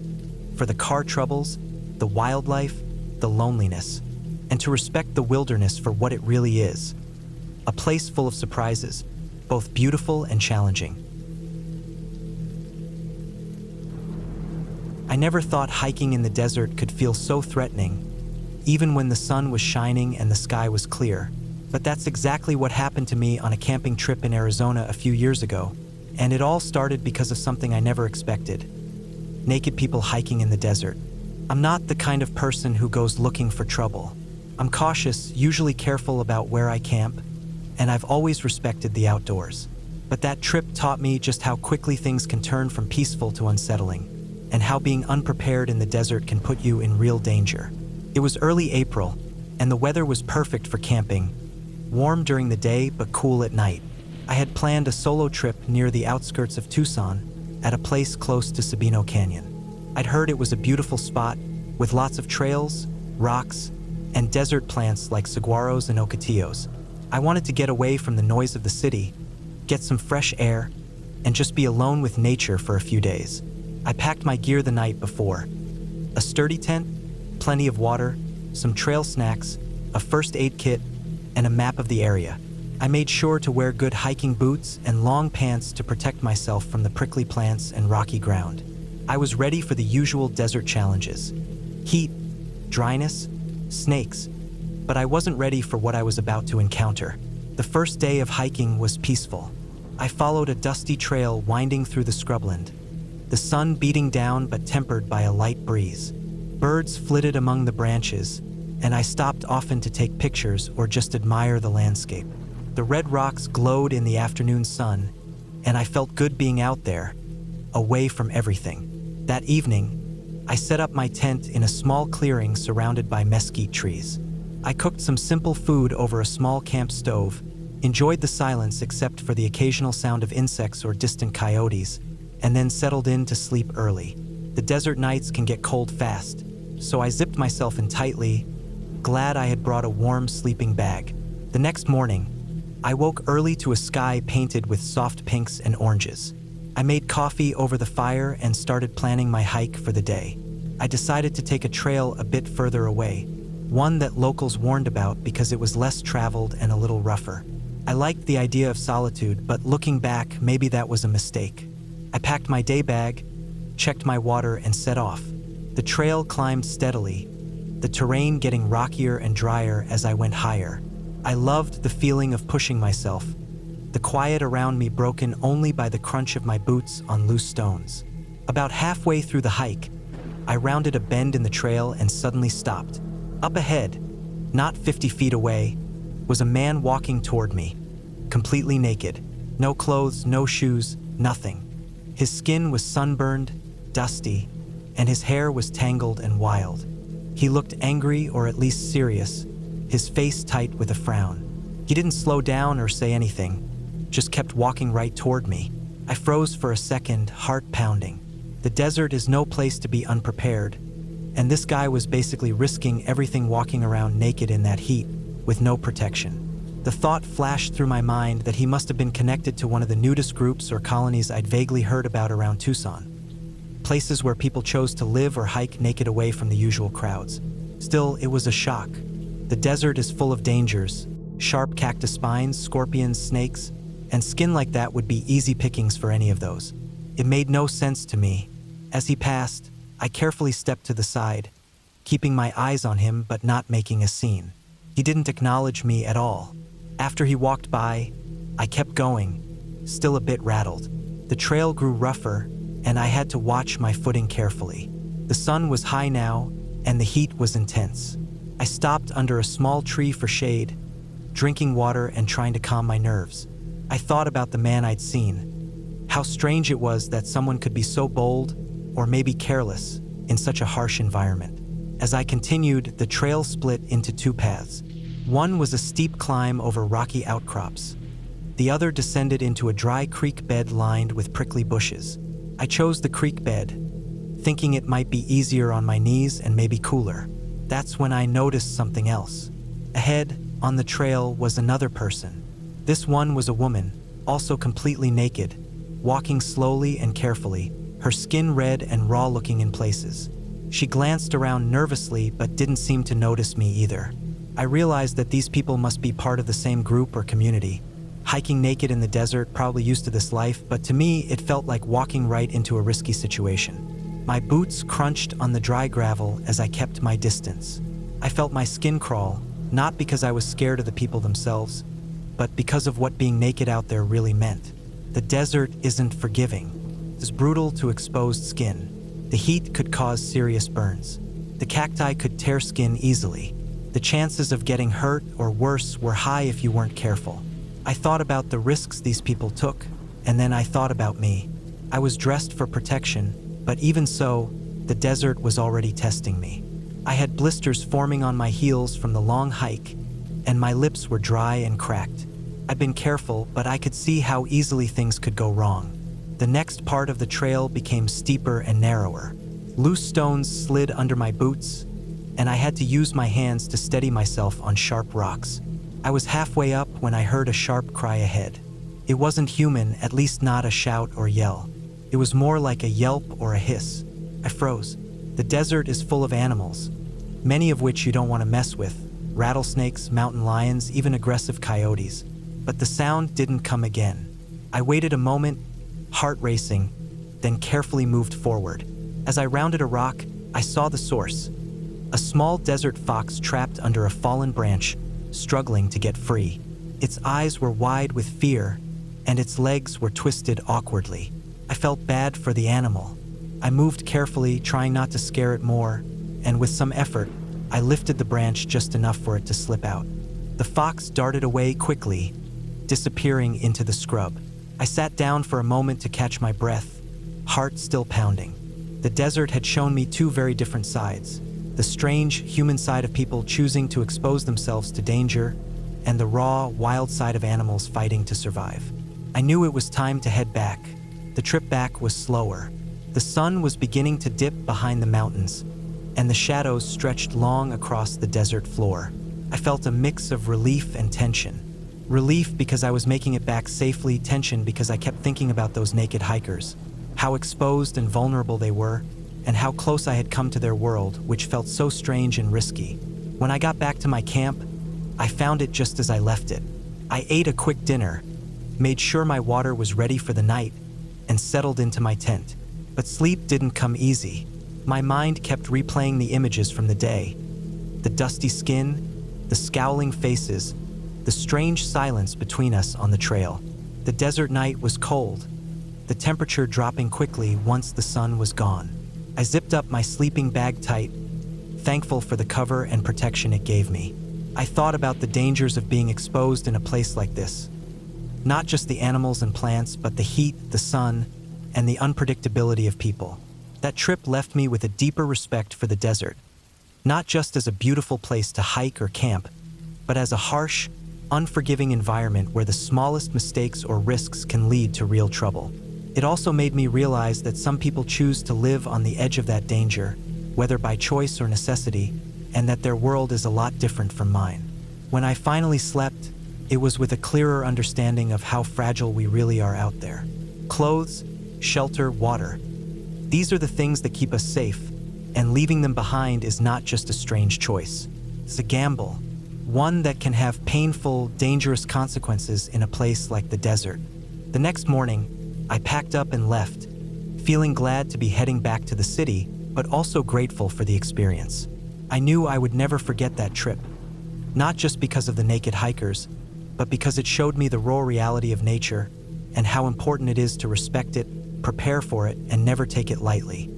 Speaker 1: for the car troubles, the wildlife, the loneliness, and to respect the wilderness for what it really is. A place full of surprises, both beautiful and challenging. I never thought hiking in the desert could feel so threatening, even when the sun was shining and the sky was clear. But that's exactly what happened to me on a camping trip in Arizona a few years ago, and it all started because of something I never expected. Naked people hiking in the desert. I'm not the kind of person who goes looking for trouble. I'm cautious, usually careful about where I camp, and I've always respected the outdoors. But that trip taught me just how quickly things can turn from peaceful to unsettling, and how being unprepared in the desert can put you in real danger. It was early April, and the weather was perfect for camping, warm during the day but cool at night. I had planned a solo trip near the outskirts of Tucson, at a place close to Sabino Canyon. I'd heard it was a beautiful spot, with lots of trails, rocks, and desert plants like saguaros and ocotillos. I wanted to get away from the noise of the city, get some fresh air, and just be alone with nature for a few days. I packed my gear the night before. A sturdy tent, plenty of water, some trail snacks, a first aid kit, and a map of the area. I made sure to wear good hiking boots and long pants to protect myself from the prickly plants and rocky ground. I was ready for the usual desert challenges: heat, dryness, snakes, but I wasn't ready for what I was about to encounter. The first day of hiking was peaceful. I followed a dusty trail winding through the scrubland, the sun beating down but tempered by a light breeze. Birds flitted among the branches, and I stopped often to take pictures or just admire the landscape. The red rocks glowed in the afternoon sun, and I felt good being out there, away from everything. That evening, I set up my tent in a small clearing surrounded by mesquite trees. I cooked some simple food over a small camp stove, enjoyed the silence except for the occasional sound of insects or distant coyotes, and then settled in to sleep early. The desert nights can get cold fast, so I zipped myself in tightly, glad I had brought a warm sleeping bag. The next morning, I woke early to a sky painted with soft pinks and oranges. I made coffee over the fire and started planning my hike for the day. I decided to take a trail a bit further away, one that locals warned about because it was less traveled and a little rougher. I liked the idea of solitude, but looking back, maybe that was a mistake. I packed my day bag, checked my water, and set off. The trail climbed steadily, the terrain getting rockier and drier as I went higher. I loved the feeling of pushing myself, the quiet around me broken only by the crunch of my boots on loose stones. About halfway through the hike, I rounded a bend in the trail and suddenly stopped. Up ahead, not 50 feet away, was a man walking toward me, completely naked. No clothes, no shoes, nothing. His skin was sunburned, dusty, and his hair was tangled and wild. He looked angry, or at least serious, his face tight with a frown. He didn't slow down or say anything, just kept walking right toward me. I froze for a second, heart pounding. The desert is no place to be unprepared, and this guy was basically risking everything walking around naked in that heat, with no protection. The thought flashed through my mind that he must have been connected to one of the nudist groups or colonies I'd vaguely heard about around Tucson. Places where people chose to live or hike naked away from the usual crowds. Still, it was a shock. The desert is full of dangers, sharp cactus spines, scorpions, snakes, and skin like that would be easy pickings for any of those. It made no sense to me. As he passed, I carefully stepped to the side, keeping my eyes on him but not making a scene. He didn't acknowledge me at all. After he walked by, I kept going, still a bit rattled. The trail grew rougher, and I had to watch my footing carefully. The sun was high now, and the heat was intense. I stopped under a small tree for shade, drinking water and trying to calm my nerves. I thought about the man I'd seen. How strange it was that someone could be so bold, or maybe careless, in such a harsh environment. As I continued, the trail split into two paths. One was a steep climb over rocky outcrops. The other descended into a dry creek bed lined with prickly bushes. I chose the creek bed, thinking it might be easier on my knees and maybe cooler. That's when I noticed something else. Ahead, on the trail, was another person. This one was a woman, also completely naked, walking slowly and carefully, her skin red and raw looking in places. She glanced around nervously but didn't seem to notice me either. I realized that these people must be part of the same group or community. Hiking naked in the desert, probably used to this life, but to me it felt like walking right into a risky situation. My boots crunched on the dry gravel as I kept my distance. I felt my skin crawl, not because I was scared of the people themselves, but because of what being naked out there really meant. The desert isn't forgiving. It's brutal to exposed skin. The heat could cause serious burns. The cacti could tear skin easily. The chances of getting hurt or worse were high if you weren't careful. I thought about the risks these people took, and then I thought about me. I was dressed for protection, but even so, the desert was already testing me. I had blisters forming on my heels from the long hike, and my lips were dry and cracked. I'd been careful, but I could see how easily things could go wrong. The next part of the trail became steeper and narrower. Loose stones slid under my boots, and I had to use my hands to steady myself on sharp rocks. I was halfway up when I heard a sharp cry ahead. It wasn't human, at least not a shout or yell. It was more like a yelp or a hiss. I froze. The desert is full of animals, many of which you don't want to mess with. Rattlesnakes, mountain lions, even aggressive coyotes. But the sound didn't come again. I waited a moment, heart racing, then carefully moved forward. As I rounded a rock, I saw the source. A small desert fox trapped under a fallen branch, struggling to get free. Its eyes were wide with fear, and its legs were twisted awkwardly. I felt bad for the animal. I moved carefully, trying not to scare it more, and with some effort, I lifted the branch just enough for it to slip out. The fox darted away quickly, disappearing into the scrub. I sat down for a moment to catch my breath, heart still pounding. The desert had shown me two very different sides: the strange, human side of people choosing to expose themselves to danger, and the raw, wild side of animals fighting to survive. I knew it was time to head back. The trip back was slower. The sun was beginning to dip behind the mountains, and the shadows stretched long across the desert floor. I felt a mix of relief and tension. Relief because I was making it back safely, tension because I kept thinking about those naked hikers, how exposed and vulnerable they were, and how close I had come to their world, which felt so strange and risky. When I got back to my camp, I found it just as I left it. I ate a quick dinner, made sure my water was ready for the night, and settled into my tent. But sleep didn't come easy. My mind kept replaying the images from the day: the dusty skin, the scowling faces, the strange silence between us on the trail. The desert night was cold, the temperature dropping quickly once the sun was gone. I zipped up my sleeping bag tight, thankful for the cover and protection it gave me. I thought about the dangers of being exposed in a place like this. Not just the animals and plants, but the heat, the sun, and the unpredictability of people. That trip left me with a deeper respect for the desert, not just as a beautiful place to hike or camp, but as a harsh, unforgiving environment where the smallest mistakes or risks can lead to real trouble. It also made me realize that some people choose to live on the edge of that danger, whether by choice or necessity, and that their world is a lot different from mine. When I finally slept, it was with a clearer understanding of how fragile we really are out there. Clothes, shelter, water. These are the things that keep us safe, and leaving them behind is not just a strange choice. It's a gamble, one that can have painful, dangerous consequences in a place like the desert. The next morning, I packed up and left, feeling glad to be heading back to the city, but also grateful for the experience. I knew I would never forget that trip, not just because of the naked hikers, but because it showed me the raw reality of nature and how important it is to respect it, prepare for it, and never take it lightly.